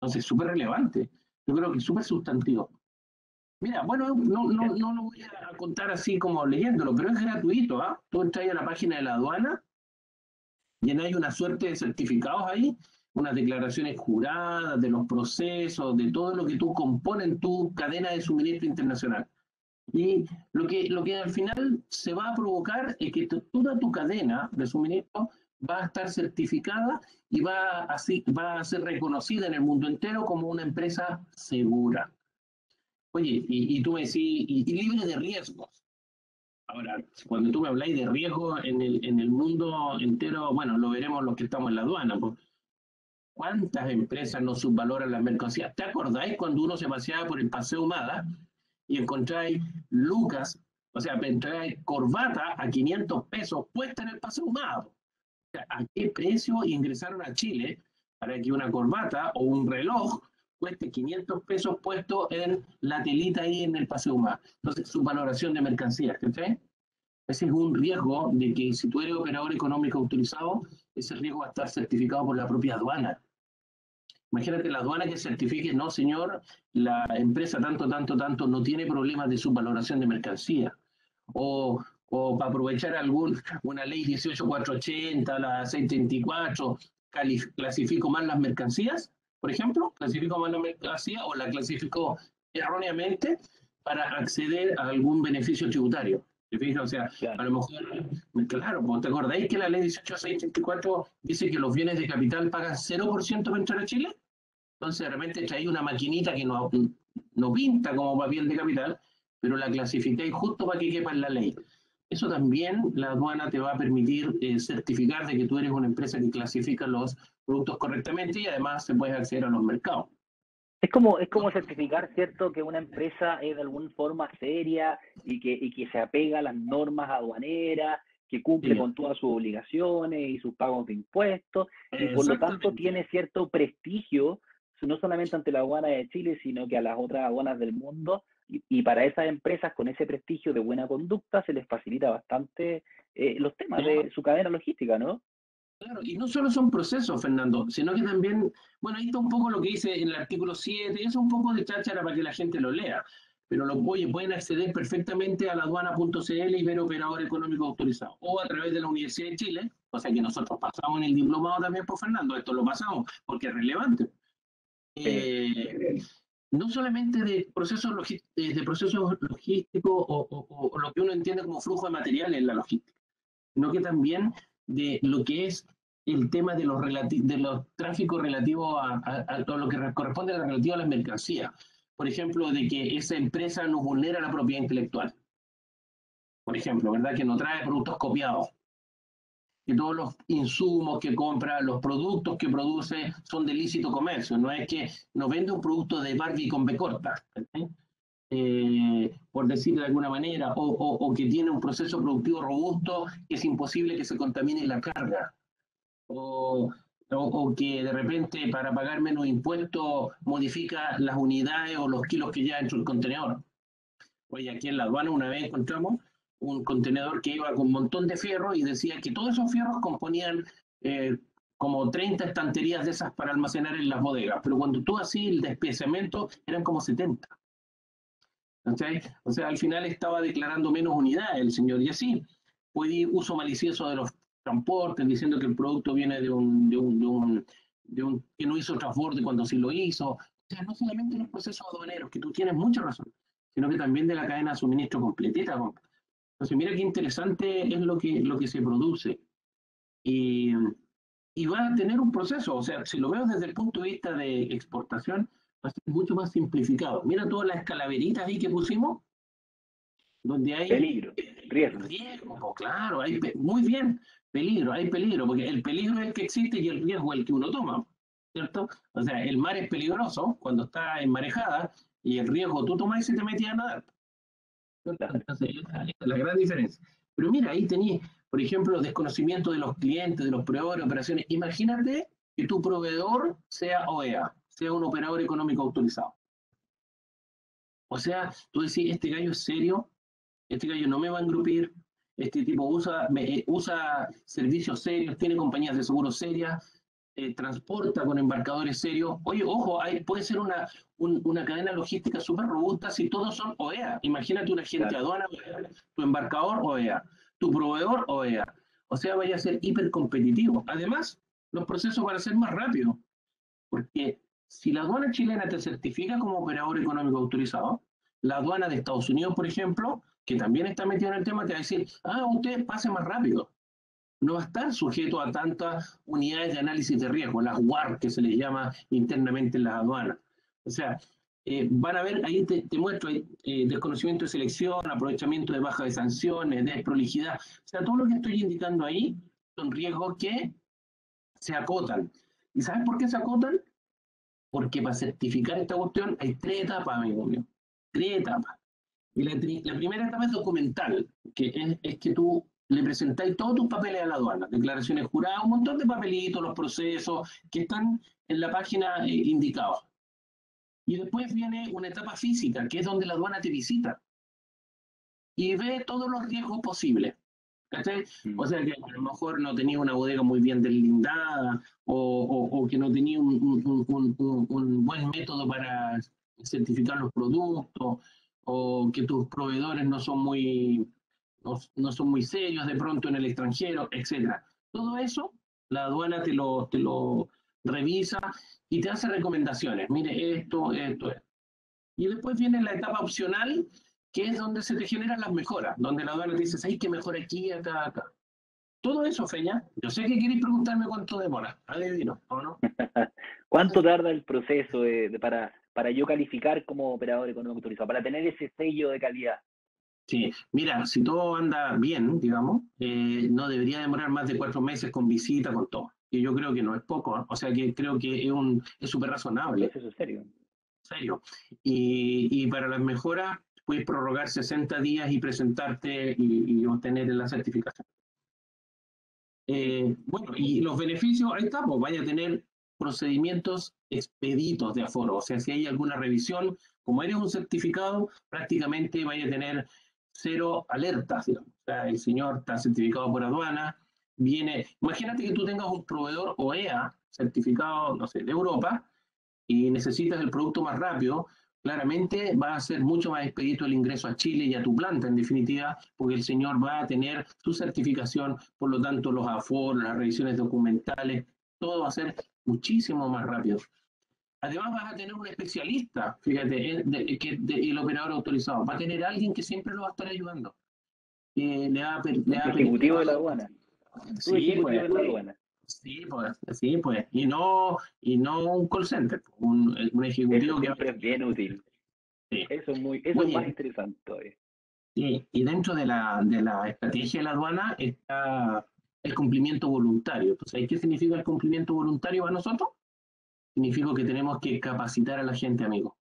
S2: Entonces, es súper relevante. Yo creo que es súper sustantivo. Mira, bueno, no lo voy a contar así como leyéndolo, pero es gratuito, ¿ah? Tú entras a la página de la aduana, llenáis una suerte de certificados ahí, unas declaraciones juradas de los procesos, de todo lo que tú compones en tu cadena de suministro internacional. Y lo que al final se va a provocar es que toda tu cadena de suministro va a estar certificada y va a ser reconocida en el mundo entero como una empresa segura. Oye, y tú me decís, y libre de riesgos. Ahora, cuando tú me habláis de riesgo en el mundo entero, bueno, lo veremos los que estamos en la aduana. Pues, ¿cuántas empresas no subvaloran las mercancías? ¿Te acordáis cuando uno se paseaba por el Paseo Humada y encontráis lucas, o sea, encontráis corbata a 500 pesos puesta en el Paseo Humada? O sea, ¿a qué precio ingresaron a Chile para que una corbata o un reloj cueste 500 pesos puesto en la telita ahí en el Paseo Humada? Entonces, su valoración de mercancías, ¿cachai? Ese es un riesgo de que si tú eres operador económico autorizado, ese riesgo va a estar certificado por la propia aduana. Imagínate la aduana que certifique, no señor, la empresa tanto no tiene problemas de subvaloración de mercancía. O para aprovechar una ley 18480, la 634, clasifico mal las mercancías, por ejemplo, clasifico mal la mercancía o la clasifico erróneamente para acceder a algún beneficio tributario. ¿Te fijas? O sea, claro. A lo mejor, claro, pues, ¿te acordáis que la ley 18634 dice que los bienes de capital pagan 0% para entrar a Chile? Entonces, de repente traéis una maquinita que no pinta como papel de capital, pero la clasificáis justo para que quepa en la ley. eso también la aduana te va a permitir certificar de que tú eres una empresa que clasifica los productos correctamente y además se puede acceder a los mercados.
S3: Es como certificar, ¿cierto?, que una empresa es de alguna forma seria y que se apega a las normas aduaneras, que cumple
S2: Sí,
S3: con todas sus obligaciones y sus pagos de impuestos, y por lo tanto
S2: exactamente.
S3: tiene cierto prestigio, no solamente ante la aduana de Chile, sino que a las otras aduanas del mundo. Y para esas empresas con ese prestigio de buena conducta se les facilita bastante los temas
S2: Sí.
S3: de su cadena logística, ¿no?
S2: Claro, y no solo son procesos, Fernando, sino que también, bueno, ahí está un poco lo que dice en el artículo 7, es un poco de cháchara para que la gente lo lea, pero oye, pueden acceder perfectamente a la aduana.cl y ver operador económico autorizado, o a través de la Universidad de Chile, o sea que nosotros pasamos en el diplomado también por Fernando, esto lo pasamos porque es relevante.
S3: Eh,
S2: No solamente de procesos logísticos o lo que uno entiende como flujo de materiales en la logística, sino que también de lo que es el tema de de los tráficos relativos a todo lo que corresponde a relativo a las mercancías. Por ejemplo, de que esa empresa no vulnera la propiedad intelectual. Por ejemplo, ¿verdad? Que no trae productos copiados. Que todos los insumos que compra, los productos que produce son de lícito comercio. No es que nos vende un producto de Barbie con B corta. Por decir de alguna manera, o que tiene un proceso productivo robusto que es imposible que se contamine la carga, o que de repente para pagar menos impuestos modifica las unidades o los kilos que lleva dentro del contenedor. Oye, aquí en la aduana una vez encontramos un contenedor que iba con un montón de fierro y decía que todos esos fierros componían como 30 estanterías de esas para almacenar en las bodegas, pero cuando tú así el despeciamiento eran como 70. ¿Okay? O sea, al final estaba declarando menos unidades el señor y así fue uso malicioso de los transportes, diciendo que el producto viene que no hizo transborde cuando sí lo hizo. O sea, no solamente los procesos aduaneros, que tú tienes mucha razón, sino que también de la cadena de suministro completita. Entonces, mira qué interesante es lo que se produce. Y, y va a tener un proceso, o sea, si lo veo desde el punto de vista de exportación, va a ser mucho más simplificado. Mira todas las calaveritas ahí que pusimos, donde hay
S3: Peligro, riesgo.
S2: riesgo, pues claro, muy bien, peligro, hay peligro, porque el peligro es el que existe y el riesgo es el que uno toma, ¿cierto? O sea, el mar es peligroso cuando está en marejada y el riesgo tú tomas y se te metías a nadar. ¿Cierto?
S3: Claro.
S2: Entonces, esa es la gran diferencia. Pero mira, ahí tenías, por ejemplo, desconocimiento de los clientes, de los proveedores de operaciones. Imagínate que tu proveedor sea OEA, sea un operador económico autorizado. O sea, tú decís, este gallo es serio, este gallo no me va a engrupir, este tipo usa servicios serios, tiene compañías de seguros serias, transporta con embarcadores serios. Oye, ojo, puede ser una cadena logística súper robusta si todos son OEA. Imagínate un agente de
S3: Claro.
S2: aduana OEA, tu embarcador OEA, tu proveedor OEA. O sea, vaya a ser hiper competitivo. Además, los procesos van a ser más rápidos, porque si la aduana chilena te certifica como operador económico autorizado, la aduana de Estados Unidos, por ejemplo, que también está metida en el tema, te va a decir, usted pase más rápido. No va a estar sujeto a tantas unidades de análisis de riesgo, las WAR que se les llama internamente en las aduanas. O sea, van a ver, ahí te muestro desconocimiento de selección, aprovechamiento de baja de sanciones, desprolijidad. O sea, todo lo que estoy indicando ahí son riesgos que se acotan. ¿Y sabes por qué se acotan? Porque para certificar esta cuestión hay tres etapas, amigo mío. Tres etapas. Y la primera etapa es documental, que es que tú le presentáis todos tus papeles a la aduana, declaraciones juradas, un montón de papelitos, los procesos que están en la página indicados. Y después viene una etapa física, que es donde la aduana te visita y ve todos los riesgos posibles. ¿Cachai?
S3: Mm.
S2: O sea que a lo mejor no tenía una bodega muy bien deslindada o que no tenía un buen método para certificar los productos o que tus proveedores no son muy serios de pronto en el extranjero, etcétera. Todo eso la aduana te lo revisa y te hace recomendaciones. Mire, esto. Y después viene la etapa opcional, que es donde se te generan las mejoras, donde la aduana te dice, ¿sabes qué mejora aquí, acá, acá? Todo eso, Feña, yo sé que queréis preguntarme cuánto demora, adivino, ¿o no?
S3: ¿Cuánto tarda el proceso para yo calificar como operador económico autorizado, para tener ese sello de calidad?
S2: Sí, mira, si todo anda bien, digamos, no debería demorar más de 4 meses con visita, con todo. Y yo creo que no es poco, ¿eh? O sea que creo que es súper
S3: Un
S2: razonable,
S3: proceso serio.
S2: serio. Y para las mejoras, puedes prorrogar 60 días y presentarte y obtener la certificación. Bueno, y los beneficios, ahí está, pues vaya a tener procedimientos expeditos de aforo. O sea, si hay alguna revisión, como eres un certificado, prácticamente vaya a tener cero alertas, digamos. O sea, el señor está certificado por aduana, imagínate que tú tengas un proveedor OEA, certificado, no sé, de Europa, y necesitas el producto más rápido, claramente va a ser mucho más expedito el ingreso a Chile y a tu planta, en definitiva, porque el señor va a tener su certificación, por lo tanto los aforos, las revisiones documentales, todo va a ser muchísimo más rápido. Además vas a tener un especialista, fíjate, el operador autorizado, va a tener alguien que siempre lo va a estar ayudando. Le va a permitir.
S3: Ejecutivo de la aduana. Tu
S2: Sí,
S3: ejecutivo
S2: pues.
S3: de la aduana.
S2: Sí, pues. Y no un call center, un
S3: Eso
S2: ejecutivo que va a.
S3: siempre es bien útil.
S2: Sí.
S3: Eso es más
S2: Oye,
S3: interesante todavía.
S2: y dentro de la estrategia de la aduana está el cumplimiento voluntario. Entonces, ¿qué significa el cumplimiento voluntario para nosotros? Significa que tenemos que capacitar a la gente, amigos.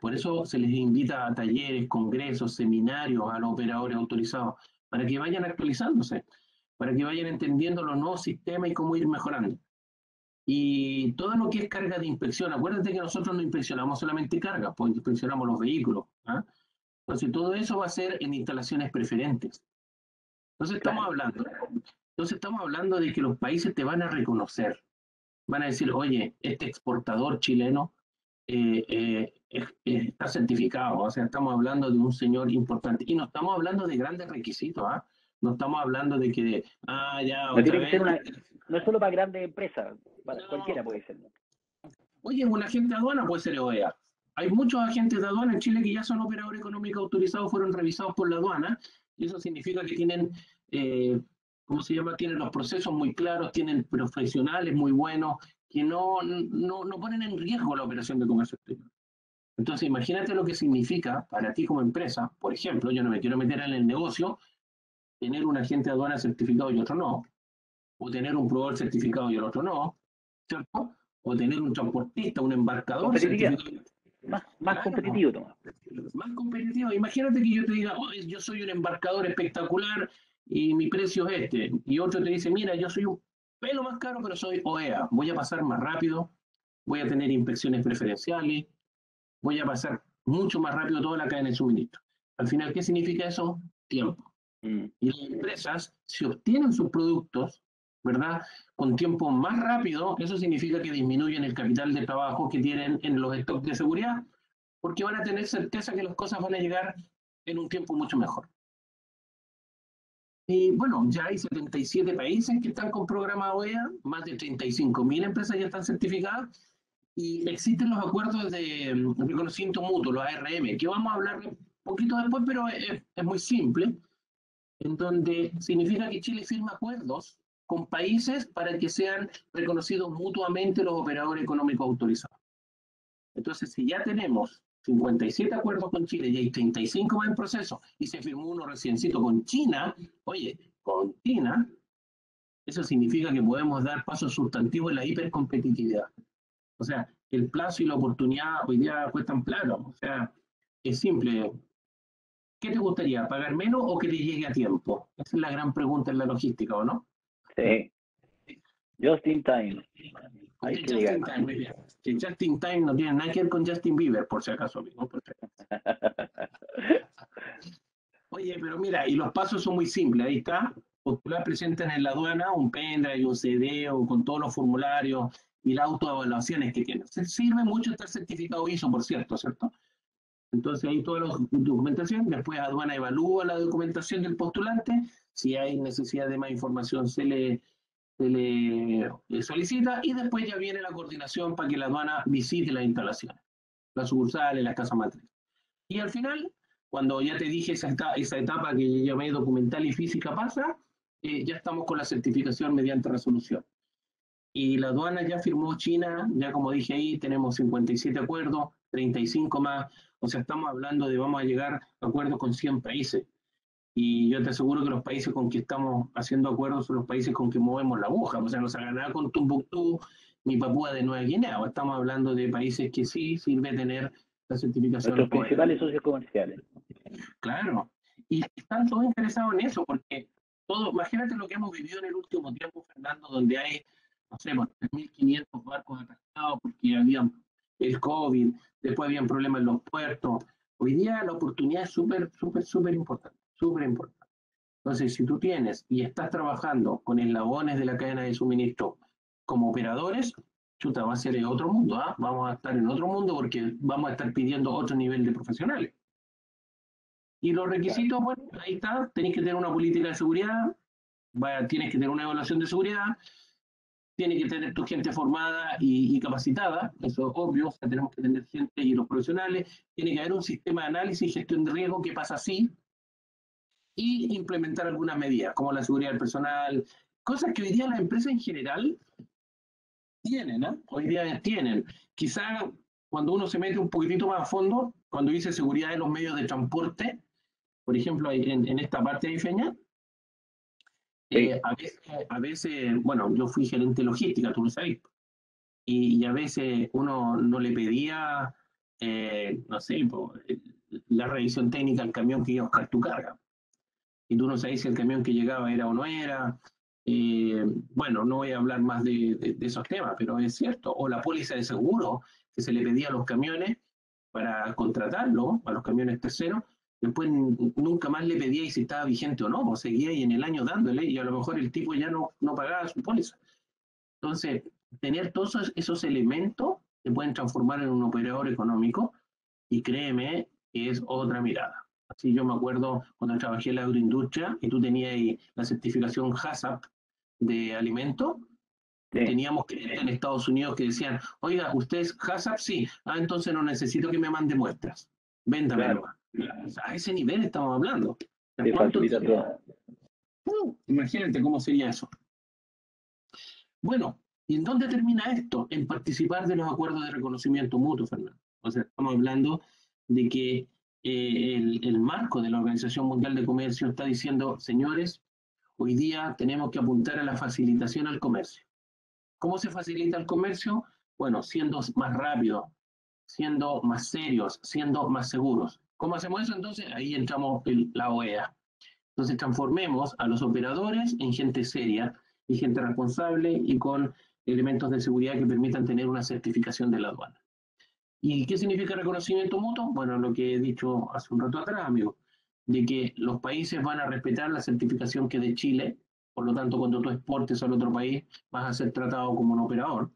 S2: Por eso se les invita a talleres, congresos, seminarios a los operadores autorizados, para que vayan actualizándose, para que vayan entendiendo los nuevos sistemas y cómo ir mejorando. Y todo lo que es carga de inspección, acuérdate que nosotros no inspeccionamos solamente carga, pues inspeccionamos los vehículos. ¿Ah? Entonces, todo eso va a ser en instalaciones preferentes. Entonces estamos
S3: Claro.
S2: hablando, entonces estamos hablando de que los países te van a reconocer, van a decir, oye, este exportador chileno está certificado, o sea, estamos hablando de un señor importante. Y no estamos hablando de grandes requisitos, ¿ah? No estamos hablando de que, ya,
S3: No
S2: otra
S3: tiene que ser
S2: vez.
S3: no es solo para grandes empresas, para
S2: No,
S3: cualquiera puede ser, ¿no?
S2: oye, un agente de aduana puede ser OEA. Hay muchos agentes de aduana en Chile que ya son operadores económicos autorizados, fueron revisados por la aduana, y eso significa que tienen, ¿cómo se llama? Tienen los procesos muy claros, tienen profesionales muy buenos, que no ponen en riesgo la operación de comercio exterior. Entonces, imagínate lo que significa para ti como empresa, por ejemplo, yo no me quiero meter en el negocio, tener un agente de aduana certificado y otro no, o tener un proveedor certificado y el otro no, ¿cierto? O tener un transportista, un embarcador
S3: Competitividad.
S2: certificado.
S3: Más
S2: Claro,
S3: competitivo, Tomás.
S2: más competitivo. Imagínate que yo te diga, oh, yo soy un embarcador espectacular y mi precio es este. Y otro te dice, mira, yo soy un pelo más caro, pero soy OEA. Voy a pasar más rápido, voy a tener inspecciones preferenciales, voy a pasar mucho más rápido toda la cadena de suministro. Al final, ¿qué significa eso? Tiempo.
S3: Mm.
S2: Y las empresas, si obtienen sus productos, ¿verdad? Con tiempo más rápido, eso significa que disminuyen el capital de trabajo que tienen en los stocks de seguridad, porque van a tener certeza que las cosas van a llegar en un tiempo mucho mejor. Y bueno, ya hay 77 países que están con programa OEA, más de 35.000 empresas ya están certificadas, y existen los acuerdos de reconocimiento mutuo, los ARM, que vamos a hablar un poquito después, pero es muy simple, en donde significa que Chile firma acuerdos con países para que sean reconocidos mutuamente los operadores económicos autorizados. Entonces, si ya tenemos 57 acuerdos con Chile y hay 35 más en proceso, y se firmó uno reciencito con China, oye, con China, eso significa que podemos dar pasos sustantivos en la hipercompetitividad. O sea, el plazo y la oportunidad hoy día cuestan plata. O sea, es simple. ¿Qué te gustaría? ¿Pagar menos o que te llegue a tiempo? Esa es la gran pregunta en la logística, ¿o no?
S3: Sí. Just in time. Hay que
S2: Just
S3: llegar.
S2: in time, muy bien. Que Just in time no tiene nada que ver con Justin Bieber, por si acaso, amigo. Oye, pero mira, y los pasos son muy simples, ahí está. Postular presenten en la aduana un pendrive, un CD o con todos los formularios y las autoevaluaciones que tienen. Se sirve mucho estar certificado ISO, por cierto, ¿cierto? Entonces ahí toda la documentación, después aduana evalúa la documentación del postulante, si hay necesidad de más información se le solicita y después ya viene la coordinación para que la aduana visite las instalaciones, las sucursales, las casas matriz. Y al final, cuando ya te dije esa etapa que llamé documental y física pasa, ya estamos con la certificación mediante resolución. Y la aduana ya firmó China, ya como dije ahí, tenemos 57 acuerdos, 35 más, o sea, estamos hablando de vamos a llegar a acuerdos con 100 países. Y yo te aseguro que los países con que estamos haciendo acuerdos son los países con que movemos la aguja. O sea, no se haga nada con Tumbuctú ni Papúa de Nueva Guinea. Estamos hablando de países que sí sirve tener la certificación
S3: Nuestros
S2: OEA.
S3: principales socios comerciales.
S2: Claro. Y están todos interesados en eso, porque todo, imagínate lo que hemos vivido en el último tiempo, Fernando, donde hay, no sé, 3.500 barcos atascados porque habían el COVID, después habían problemas en los puertos. Hoy día la oportunidad es súper importante, súper importante. Entonces, si tú tienes y estás trabajando con eslabones de la cadena de suministro como operadores, chuta, va a ser otro mundo, ¿ah? Vamos a estar en otro mundo porque vamos a estar pidiendo otro nivel de profesionales. Y los requisitos, bueno, ahí está, tenés que tener una política de seguridad, tienes que tener una evaluación de seguridad, tienes que tener tu gente formada y capacitada, eso es obvio, o sea, tenemos que tener gente y los profesionales, tiene que haber un sistema de análisis y gestión de riesgo que pasa así, y implementar algunas medidas, como la seguridad del personal, cosas que hoy día las empresas en general tienen, ¿eh? Hoy día tienen. Quizá cuando uno se mete un poquitito más a fondo, cuando dice seguridad de los medios de transporte, por ejemplo, en esta parte de Ifeña, a veces, bueno, yo fui gerente de logística, tú lo sabes, y a veces uno no le pedía, no sé, la revisión técnica al camión que iba a buscar tu carga. Y tú no sabes si el camión que llegaba era o no era. Bueno, no voy a hablar más de esos temas, pero es cierto. O la póliza de seguro que se le pedía a los camiones para contratarlo, a los camiones terceros, después nunca más le pedía y si estaba vigente o no, o seguía ahí en el año dándole y a lo mejor el tipo ya no pagaba su póliza. Entonces, tener todos esos elementos se pueden transformar en un operador económico y créeme que es otra mirada. Así yo me acuerdo cuando trabajé en la agroindustria y tú tenías ahí la certificación HACCP de alimentos,
S3: Sí,
S2: teníamos clientes en Estados Unidos que decían, oiga, ¿usted es HACCP? Sí, entonces no necesito que me mande muestras, véndamelo.
S3: claro,
S2: A ese nivel estamos hablando.
S3: te
S2: ¿Cuánto
S3: facilita
S2: tiempo?
S3: todo.
S2: Imagínate cómo sería eso. Bueno, ¿y en dónde termina esto? En participar de los acuerdos de reconocimiento mutuo, Fernando. O sea, estamos hablando de que el marco de la Organización Mundial de Comercio está diciendo, señores, hoy día tenemos que apuntar a la facilitación al comercio. ¿Cómo se facilita el comercio? Bueno, siendo más rápido, siendo más serios, siendo más seguros. ¿Cómo hacemos eso? Entonces, ahí entramos la OEA. Entonces, transformemos a los operadores en gente seria y gente responsable y con elementos de seguridad que permitan tener una certificación de la aduana. ¿Y qué significa reconocimiento mutuo? Bueno, lo que he dicho hace un rato atrás, amigo, de que los países van a respetar la certificación que es de Chile, por lo tanto, cuando tú exportes al otro país, vas a ser tratado como un operador,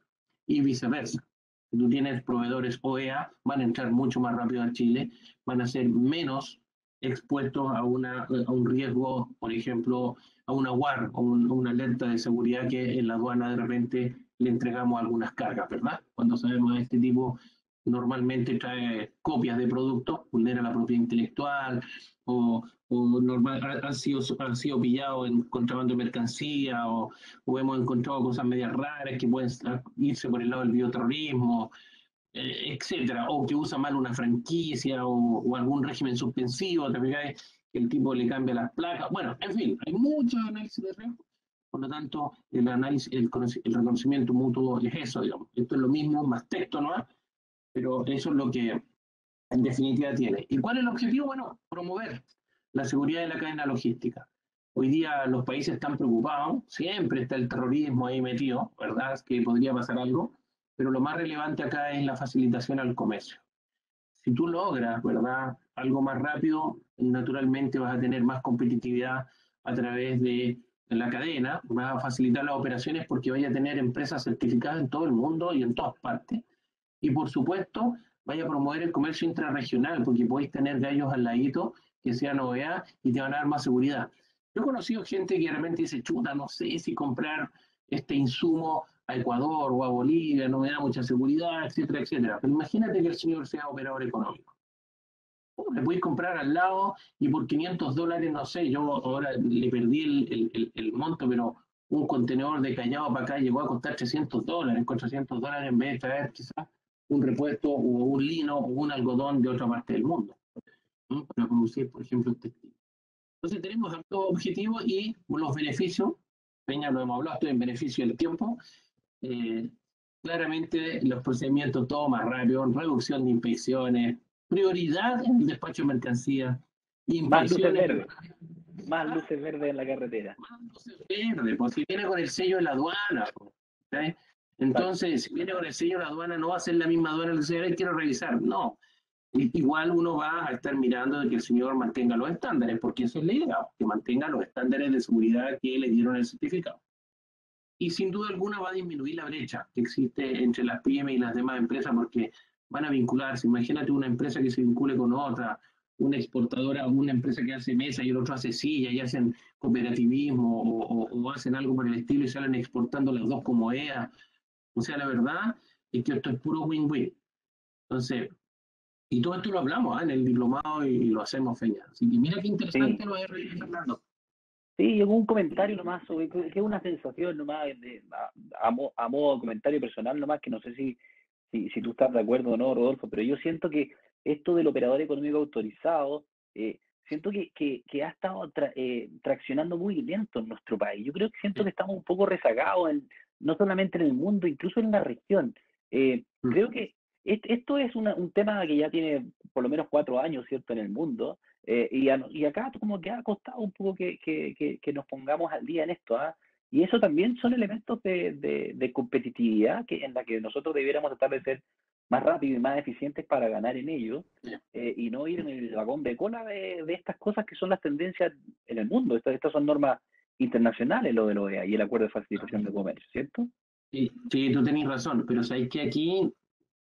S2: y viceversa. Si tú tienes proveedores OEA, van a entrar mucho más rápido a Chile, van a ser menos expuestos a un riesgo, por ejemplo, a una WAR, o una alerta de seguridad que en la aduana de repente le entregamos algunas cargas, ¿verdad? Cuando sabemos de este tipo normalmente trae copias de productos, vulnera la propiedad intelectual o han sido pillados en contrabando de mercancía o hemos encontrado cosas medias raras que pueden irse por el lado del bioterrorismo, etcétera, o que usa mal una franquicia o algún régimen suspensivo, te fijas que el tipo le cambia las placas. Bueno, en fin, hay mucho análisis de riesgo. Por lo tanto, el análisis, el reconocimiento mutuo es eso, digamos. Esto es lo mismo, más texto, ¿no? Pero eso es lo que en definitiva tiene. ¿Y cuál es el objetivo? Bueno, promover la seguridad de la cadena logística. Hoy día los países están preocupados, siempre está el terrorismo ahí metido, ¿verdad? Es que podría pasar algo, pero lo más relevante acá es la facilitación al comercio. Si tú logras, ¿verdad? Algo más rápido, naturalmente vas a tener más competitividad a través de la cadena, vas a facilitar las operaciones porque vaya a tener empresas certificadas en todo el mundo y en todas partes y por supuesto, vaya a promover el comercio intrarregional, porque podéis tener gallos al ladito que sean OEA y te van a dar más seguridad. Yo he conocido gente que realmente dice, chuta, no sé si comprar este insumo a Ecuador o a Bolivia, no me da mucha seguridad, etcétera, etcétera. Pero imagínate que el señor sea operador económico. Le podéis comprar al lado y por $500, no sé, yo ahora le perdí el monto, pero un contenedor de Callao para acá llegó a costar $300, con $300 en vez de traer quizás un repuesto o un lino o un algodón de otra parte del mundo, ¿no? Para producir, por ejemplo, el textil. Entonces tenemos hartos objetivos y los beneficios, Peña, lo hemos hablado, estoy en beneficio del tiempo, eh, claramente los procedimientos todo más rápido, reducción de inspecciones, prioridad en el despacho de mercancías,
S3: Más luces
S2: inspecciones,
S3: verdes, más luces verdes en la carretera.
S2: verde, pues si viene con el sello de la aduana, ¿sí?
S3: Exacto.
S2: Entonces, si viene con el sello de la aduana, no va a ser la misma aduana que el señor quiero revisar, no. Igual uno va a estar mirando de que el señor mantenga los estándares, porque eso es la idea, que mantenga los estándares de seguridad que le dieron el certificado. Y sin duda alguna va a disminuir la brecha que existe entre las pymes y las demás empresas, porque van a vincularse. Imagínate una empresa que se vincule con otra, una exportadora, una empresa que hace mesa y el otro hace silla y hacen cooperativismo o hacen algo por el estilo y salen exportando las dos como EA. O sea, la verdad es que esto es puro win-win. Entonces, y todo esto lo hablamos en el diplomado y lo hacemos, Feña. Así que mira qué
S3: Sí,
S2: interesante lo de Fernando.
S3: sí, llegó un comentario nomás sobre que es una sensación nomás a modo de comentario personal nomás, que no sé si tú estás de acuerdo o no, Rodolfo, pero yo siento que esto del operador económico autorizado, siento que ha estado traccionando muy lento en nuestro país. Yo creo que siento que estamos un poco rezagados, no solamente en el mundo, incluso en la región. Creo que esto es un tema que ya tiene por lo menos 4 años, ¿cierto?, en el mundo. Y acá como que ha costado un poco que nos pongamos al día en esto, ¿ah? Y eso también son elementos de competitividad en la que nosotros debiéramos tratar de ser más rápidos y más eficientes para ganar en ello, y no ir en el vagón de cola de estas cosas que son las tendencias en el mundo. Estas son normas internacionales, lo de la OEA y el Acuerdo de Facilitación de Comercio, ¿cierto?
S2: Sí, sí, tú tenés razón, pero sabéis que aquí,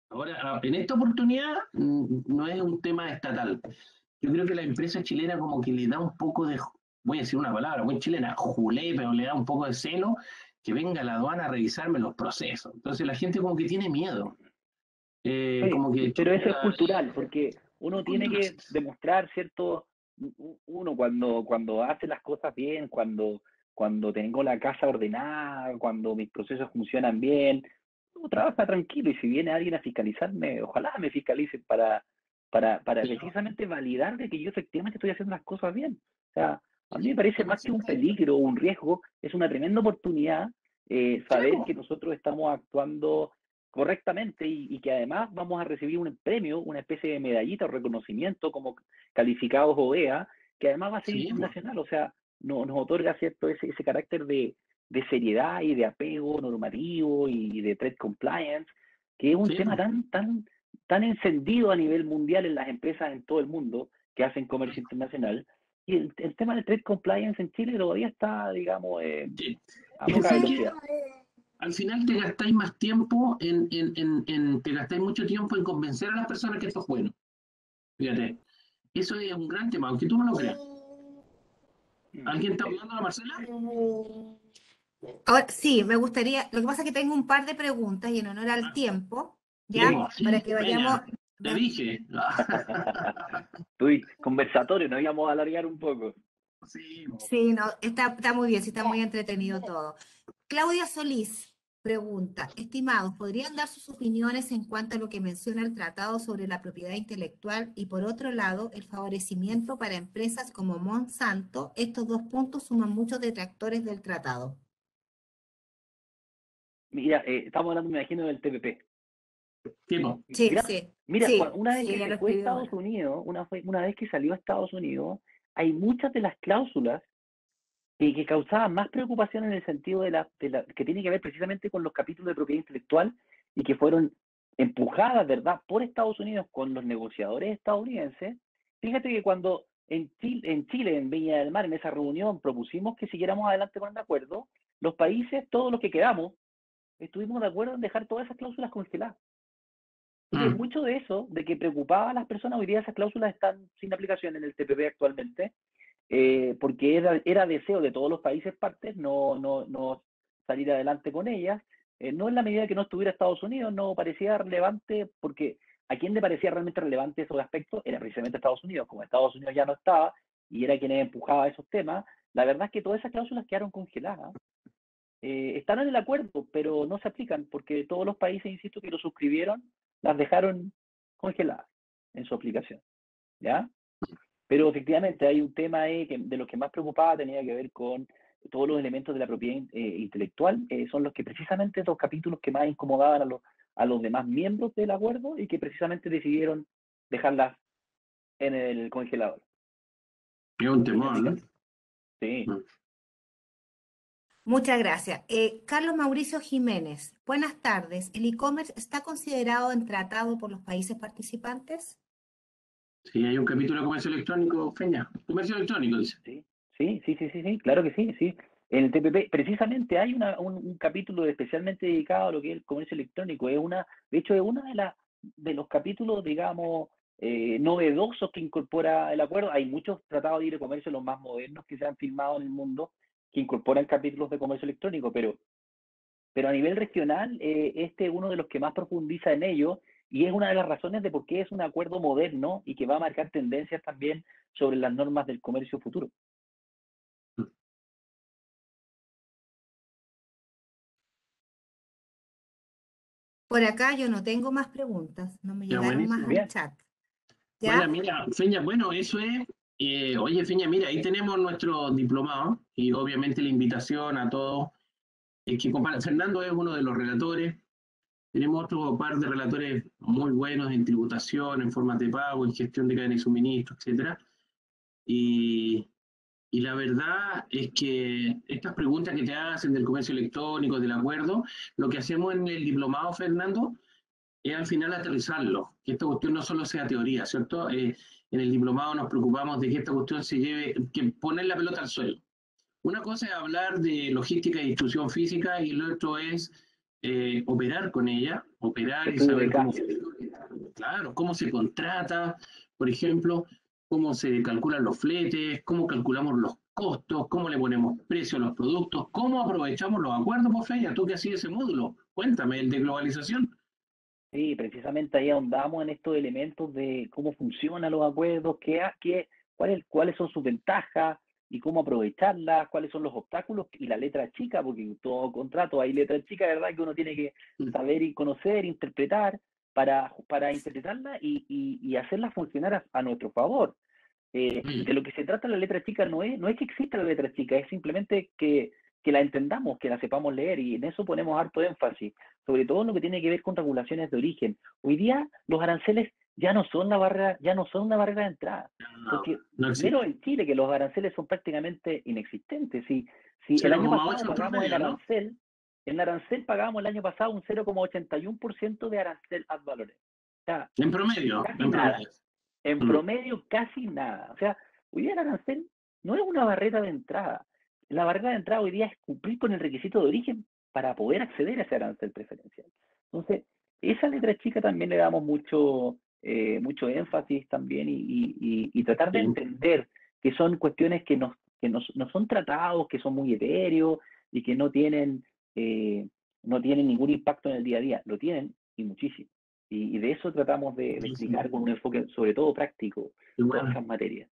S2: ahora, en esta oportunidad, no es un tema estatal. Yo creo que la empresa chilena como que le da un poco de, voy a decir una palabra muy chilena, julé, pero le da un poco de celo que venga la aduana a revisarme los procesos. Entonces la gente como que tiene miedo,
S3: Sí,
S2: como que
S3: pero eso es
S2: chuta,
S3: cultural, porque
S2: es
S3: uno tiene
S2: cultural.
S3: que demostrar, ¿cierto? Uno cuando hace las cosas bien, cuando tengo la casa ordenada, cuando mis procesos funcionan bien, uno trabaja tranquilo y si viene alguien a fiscalizarme, ojalá me fiscalicen para
S2: Sí,
S3: precisamente validar de que yo efectivamente estoy haciendo las cosas bien. O sea, a mí me parece más que un
S2: 100%.
S3: peligro o un riesgo, es una tremenda oportunidad,
S2: Sí,
S3: saber
S2: po.
S3: que nosotros estamos actuando correctamente y que además vamos a recibir un premio, una especie de medallita o reconocimiento como calificados OEA, que además va a ser
S2: Sí, po.
S3: internacional, o sea, nos otorga, ¿cierto?, ese carácter de seriedad y de apego normativo y de trade compliance, que es un
S2: Sí,
S3: tema
S2: po.
S3: tan encendido a nivel mundial en las empresas en todo el mundo que hacen comercio internacional. Y el tema del trade compliance en Chile todavía está, digamos,
S2: Sí.
S3: a
S2: Es que
S3: poca
S2: sabes que
S3: velocidad.
S2: al final te gastáis más tiempo te gastáis mucho tiempo en convencer a las personas que esto es bueno. Fíjate, eso es un gran tema, aunque tú no lo creas.
S3: Mm,
S2: ¿Alguien está
S3: sí.
S2: hablando a la Marcela?
S1: Ahora, sí, me gustaría, lo que pasa es que tengo un par de preguntas y en honor al tiempo,
S2: Sí,
S1: ¿ya?
S2: po,
S1: Para
S2: sí,
S1: que vayamos,
S2: Peña, te dije.
S3: Estoy conversatorio, nos íbamos a alargar un poco.
S2: Sí, po.
S1: sí, no, está muy bien, sí, está muy entretenido todo. Claudia Solís pregunta, estimados, ¿podrían dar sus opiniones en cuanto a lo que menciona el Tratado sobre la propiedad intelectual y por otro lado, el favorecimiento para empresas como Monsanto? Estos dos puntos suman muchos detractores del tratado.
S3: Mira, estamos hablando, me imagino, del TPP.
S2: Sí, po.
S1: Sí,
S3: Mira,
S1: sí,
S3: mira,
S1: sí,
S3: una vez
S1: sí,
S3: que
S1: ella
S3: se
S1: lo
S3: fue a
S1: escribió
S3: Estados
S1: ahora.
S3: Unidos, una vez que salió a Estados Unidos, hay muchas de las cláusulas que causaban más preocupación en el sentido que tiene que ver precisamente con los capítulos de propiedad intelectual y que fueron empujadas, ¿verdad?, por Estados Unidos con los negociadores estadounidenses. Fíjate que cuando en Chile, en Viña del Mar, en esa reunión, propusimos que siguiéramos adelante con el acuerdo, los países, todos los que quedamos, estuvimos de acuerdo en dejar todas esas cláusulas congeladas. Entonces,
S2: Mm,
S3: mucho de eso, de que preocupaba a las personas, hoy día esas cláusulas están sin aplicación en el TPP actualmente, porque era deseo de todos los países partes no salir adelante con ellas. No en la medida que no estuviera Estados Unidos, no parecía relevante, porque a quien le parecía realmente relevante esos aspectos era precisamente Estados Unidos. Como Estados Unidos ya no estaba y era quien empujaba esos temas, la verdad es que todas esas cláusulas quedaron congeladas. Están en el acuerdo, pero no se aplican porque todos los países, insisto, que lo suscribieron las dejaron congeladas en su aplicación, ¿ya? Pero efectivamente hay un tema ahí que de los que más preocupaba tenía que ver con todos los elementos de la propiedad intelectual, son los que precisamente los capítulos que más incomodaban a los demás miembros del acuerdo y que precisamente decidieron dejarlas en el congelador.
S2: Es un temor, ¿no?
S3: Sí.
S1: Muchas gracias. Carlos Mauricio Jiménez, buenas tardes. ¿El e-commerce está considerado en tratado por los países participantes?
S2: Sí, hay un capítulo de comercio electrónico, Feña. Comercio electrónico, dice.
S3: Sí, claro que sí. En el TPP, precisamente hay un capítulo especialmente dedicado a lo que es el comercio electrónico. De hecho, es una de los capítulos, digamos, novedosos que incorpora el acuerdo. Hay muchos tratados de libre comercio, los más modernos que se han firmado en el mundo, que incorporan capítulos de comercio electrónico, pero a nivel regional, este es uno de los que más profundiza en ello y es una de las razones de por qué es un acuerdo moderno y que va a marcar tendencias también sobre las normas del comercio futuro.
S1: Por acá yo no tengo más preguntas, no me
S2: Ya,
S1: llegaron más
S2: buenísimo.
S1: al
S3: Bien.
S1: chat.
S2: Bueno,
S1: ¿Ya?
S2: mira, Feña, bueno, eso es. Oye, Feña, mira, ahí tenemos nuestro diplomado y obviamente la invitación a todos. Fernando es uno de los relatores. Tenemos otro par de relatores muy buenos en tributación, en formas de pago, en gestión de cadena de suministro, etcétera. Y, y la verdad es que estas preguntas que te hacen del comercio electrónico, del acuerdo, lo que hacemos en el diplomado, Fernando, es al final aterrizarlo, que esta cuestión no solo sea teoría, ¿cierto? En el diplomado nos preocupamos de que esta cuestión se lleve, que poner la pelota al suelo. Una cosa es hablar de logística y distribución física y lo otro es operar con ella, operar y
S3: Estudio de
S2: saber cómo
S3: caso.
S2: claro, cómo se contrata, por ejemplo, cómo se calculan los fletes, cómo calculamos los costos, cómo le ponemos precio a los productos, cómo aprovechamos los acuerdos, por Feña, tú que hacías ese módulo, cuéntame, el de globalización.
S3: Sí, precisamente ahí ahondamos en estos elementos de cómo funcionan los acuerdos, cuáles son sus ventajas y cómo aprovecharlas, cuáles son los obstáculos y la letra chica, porque en todo contrato hay letra chica, ¿verdad? Que uno tiene que saber y conocer, interpretar para interpretarla y hacerla funcionar a nuestro favor. De lo que se trata la letra chica no es que exista la letra chica, es simplemente que la entendamos, que la sepamos leer, y en eso ponemos harto énfasis, sobre todo en lo que tiene que ver con regulaciones de origen. Hoy día los aranceles ya no son una barrera de entrada,
S2: No,
S3: porque
S2: no
S3: menos
S2: existe.
S3: en Chile, que los aranceles son prácticamente inexistentes. Si el año pasado
S2: 0,8 en
S3: pagamos
S2: promedio, ¿no?
S3: en arancel pagamos el año pasado un 0,81% de arancel ad valorem. O sea,
S2: En promedio,
S3: casi
S2: en
S3: nada.
S2: promedio.
S3: En
S2: Mm.
S3: promedio, casi nada. O sea, hoy día el arancel no es una barrera de entrada. La barrera de entrada hoy día es cumplir con el requisito de origen para poder acceder a ese arancel preferencial. Entonces, esa letra chica también le damos mucho énfasis también y tratar de
S2: Sí.
S3: entender que son cuestiones no son tratados, que son muy etéreos y que no tienen ningún impacto en el día a día. Lo tienen y muchísimo. Y de eso tratamos de explicar con un enfoque sobre todo práctico
S2: Y
S3: todas
S2: bueno,
S3: esas materias.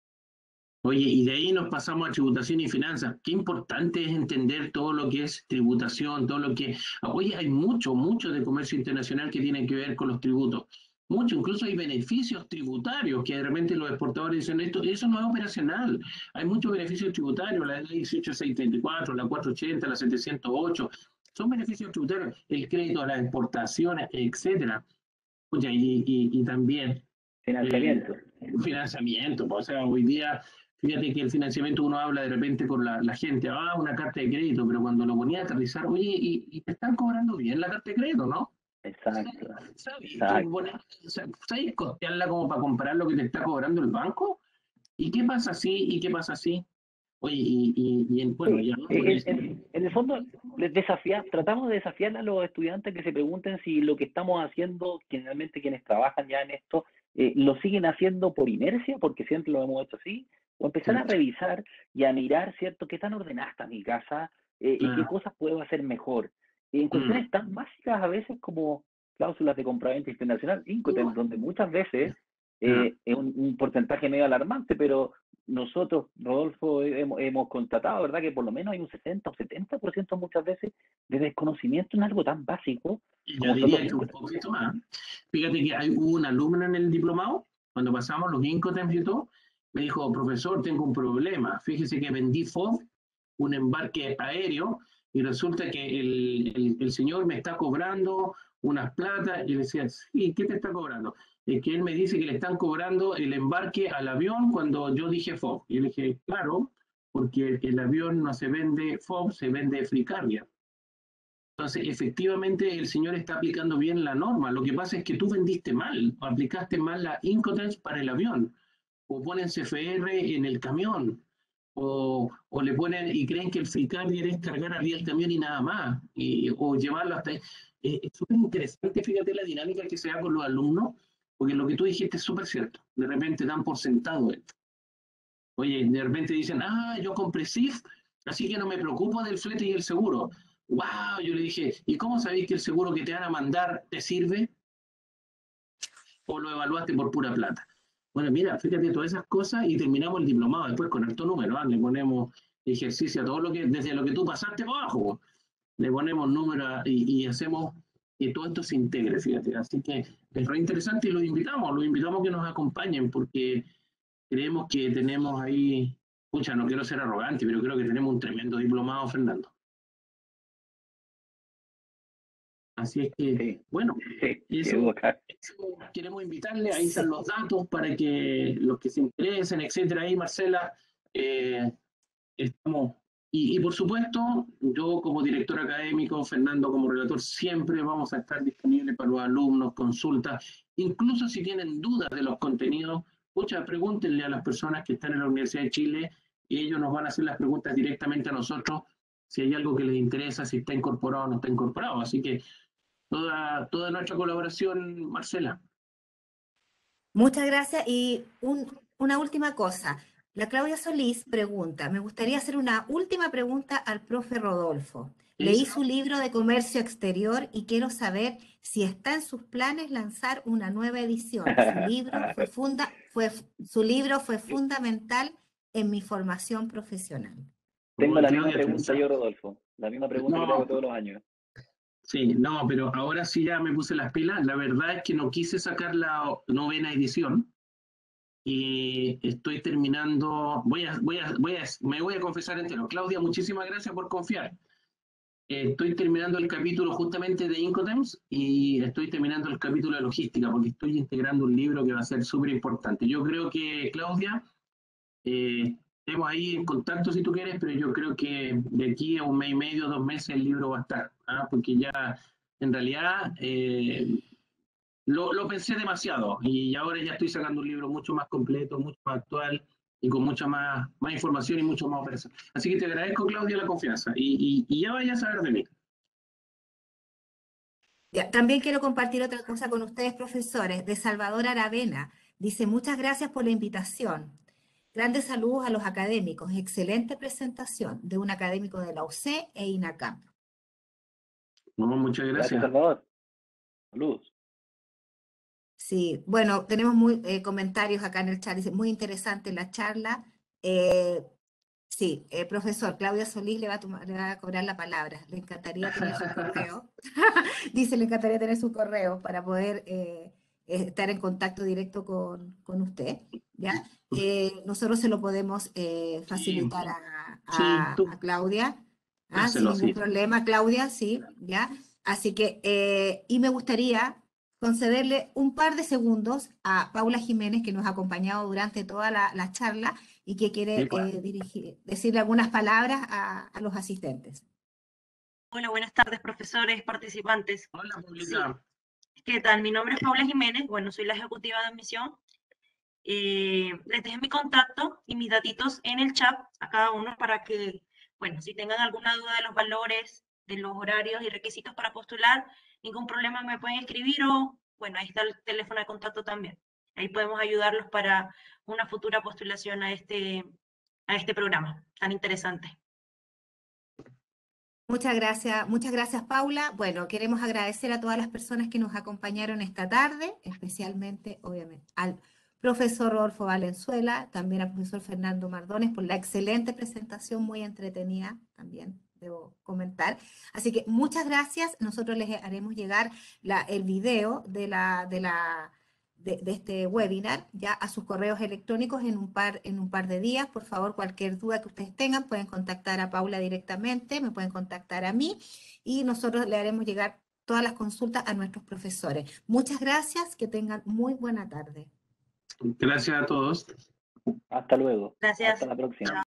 S2: oye, y de ahí nos pasamos a tributación y finanzas. Qué importante es entender todo lo que es tributación, todo lo que... Oye, hay mucho de comercio internacional que tiene que ver con los tributos. Mucho, incluso hay beneficios tributarios que de repente los exportadores dicen, esto, eso no es operacional. Hay muchos beneficios tributarios, la ley 18634, la 480, la 708, son beneficios tributarios, el crédito a las exportaciones, etcétera. Oye, y también eh,
S3: Financiamiento.
S2: financiamiento, pues, o sea, hoy día, fíjate que el financiamiento uno habla de repente con la gente, una carta de crédito, pero cuando lo ponía a aterrizar, oye, y te están cobrando bien la carta de crédito, ¿no?
S3: Exacto,
S2: ¿Sabes
S3: exacto.
S2: ¿Sabes costearla como para comprar lo que te está cobrando el banco? ¿Y qué pasa así? ¿Y qué pasa así? Oye, bueno,
S3: Sí,
S2: ya no por eso.
S3: en el fondo tratamos de desafiar a los estudiantes que se pregunten si lo que estamos haciendo, generalmente quienes trabajan ya en esto, lo siguen haciendo por inercia, porque siempre lo hemos hecho así, o empezar a revisar y a mirar, ¿cierto?, qué tan ordenada está mi casa y qué
S2: Claro.
S3: cosas puedo hacer mejor. En
S2: Mm.
S3: cuestiones tan básicas a veces como cláusulas de compraventa internacional, Incoterm, donde muchas veces Es un porcentaje medio alarmante, pero nosotros, Rodolfo, hemos constatado, ¿verdad?, que por lo menos hay un 60 o 70% muchas veces de desconocimiento en algo tan básico
S2: Y yo
S3: como son los
S2: diría que un
S3: Incoterms.
S2: poquito más. Fíjate que hubo un alumno en el diplomado, cuando pasamos los Incoterms y todo, me dijo, profesor, tengo un problema. Fíjese que vendí FOB, un embarque aéreo, y resulta que el señor me está cobrando unas plata, y le decía, sí, ¿qué te está cobrando? Es que él me dice que le están cobrando el embarque al avión cuando yo dije FOB. Y le dije, claro, porque el avión no se vende FOB, se vende Free Carrier. Entonces, efectivamente, el señor está aplicando bien la norma. Lo que pasa es que tú vendiste mal, o aplicaste mal la Incoterms para el avión, o ponen CFR en el camión, o le ponen y creen que el free carrier es cargar arriba el camión y nada más, o llevarlo hasta ahí. Es súper interesante, fíjate la dinámica que se da con los alumnos, porque lo que tú dijiste es súper cierto. De repente dan por sentado esto. Oye, de repente dicen, yo compré SIF, así que no me preocupo del flete y el seguro. ¡Wow! Yo le dije, ¿y cómo sabéis que el seguro que te van a mandar te sirve? ¿O lo evaluaste por pura plata? Bueno, mira, fíjate todas esas cosas y terminamos el diplomado después con alto número, ¿eh? Le ponemos ejercicio a todo lo que, desde lo que tú pasaste para abajo, le ponemos números y hacemos que todo esto se integre, fíjate. Así que es re interesante y los invitamos a que nos acompañen porque creemos que tenemos ahí, pucha, no quiero ser arrogante, pero creo que tenemos un tremendo diplomado, Fernando. Así es que,
S3: Sí,
S2: bueno,
S3: sí,
S2: eso queremos invitarle, ahí están los datos para que los que se interesen, etcétera, ahí Marcela, estamos. Y por supuesto, yo como director académico, Fernando como relator, siempre vamos a estar disponibles para los alumnos, consultas, incluso si tienen dudas de los contenidos, muchas pregúntenle a las personas que están en la Universidad de Chile y ellos nos van a hacer las preguntas directamente a nosotros si hay algo que les interesa, si está incorporado o no está incorporado. Así que toda nuestra colaboración, Marcela.
S1: Muchas gracias. Y una última cosa. La Claudia Solís pregunta, me gustaría hacer una última pregunta al profe Rodolfo. Leí su libro de comercio exterior y quiero saber si está en sus planes lanzar una nueva edición. Su libro fue fundamental en mi formación profesional.
S3: Tengo la misma
S2: Claudia,
S3: pregunta yo, Rodolfo. La misma pregunta que te hago
S2: no,
S3: todos los años.
S2: sí, no, pero ahora sí ya me puse las pilas. La verdad es que no quise sacar la 9ª edición y estoy terminando. Me voy a confesar entero. Claudia, muchísimas gracias por confiar. Estoy terminando el capítulo justamente de Incoterms y estoy terminando el capítulo de logística porque estoy integrando un libro que va a ser súper importante. Yo creo que, Claudia, estemos ahí en contacto si tú quieres, pero yo creo que de aquí a un mes y medio, 2 meses, el libro va a estar, porque ya en realidad lo pensé demasiado y ahora ya estoy sacando un libro mucho más completo, mucho más actual y con mucha más información y mucho más operación. Así que te agradezco, Claudia, la confianza y ya vayas a saber de mí.
S1: Ya, también quiero compartir otra cosa con ustedes, profesores, de Salvador Aravena. Dice, muchas gracias por la invitación. Grandes saludos a los académicos. Excelente presentación de un académico de la UC e INACAP.
S2: No, muchas
S3: Gracias,
S2: gracias.
S3: Salvador. Saludos.
S1: Sí, bueno, tenemos comentarios acá en el chat. Dice, muy interesante la charla. Sí, profesor, Claudia Solís le va a cobrar la palabra. Le encantaría tener su correo. Dice, le encantaría tener su correo para poder estar en contacto directo con usted. ¿Ya? Nosotros se lo podemos facilitar
S2: Sí, tú,
S1: a Claudia, sin
S2: dáselo,
S1: ningún
S2: sí.
S1: problema, Claudia, sí, ¿ya? Así que, y me gustaría concederle un par de segundos a Paula Jiménez, que nos ha acompañado durante toda la charla y que quiere decirle algunas palabras a los asistentes.
S4: Hola, buenas tardes, profesores, participantes.
S2: Hola,
S4: Sí,
S2: Paulita.
S4: ¿qué tal? Mi nombre es Paula Jiménez, bueno, soy la ejecutiva de admisión. Les dejé mi contacto y mis datitos en el chat a cada uno para que, bueno, si tengan alguna duda de los valores, de los horarios y requisitos para postular, ningún problema me pueden escribir o, bueno, ahí está el teléfono de contacto también. Ahí podemos ayudarlos para una futura postulación a este programa tan interesante.
S1: Muchas gracias Paula. Bueno, queremos agradecer a todas las personas que nos acompañaron esta tarde, especialmente, obviamente, al profesor Rodolfo Valenzuela, también al profesor Fernando Mardones por la excelente presentación, muy entretenida también, debo comentar. Así que muchas gracias. Nosotros les haremos llegar el video de este webinar ya a sus correos electrónicos en un par de días. Por favor, cualquier duda que ustedes tengan, pueden contactar a Paula directamente, me pueden contactar a mí y nosotros le haremos llegar todas las consultas a nuestros profesores. Muchas gracias, que tengan muy buena tarde.
S2: Gracias a todos.
S3: Hasta luego.
S4: Gracias.
S3: Hasta la próxima.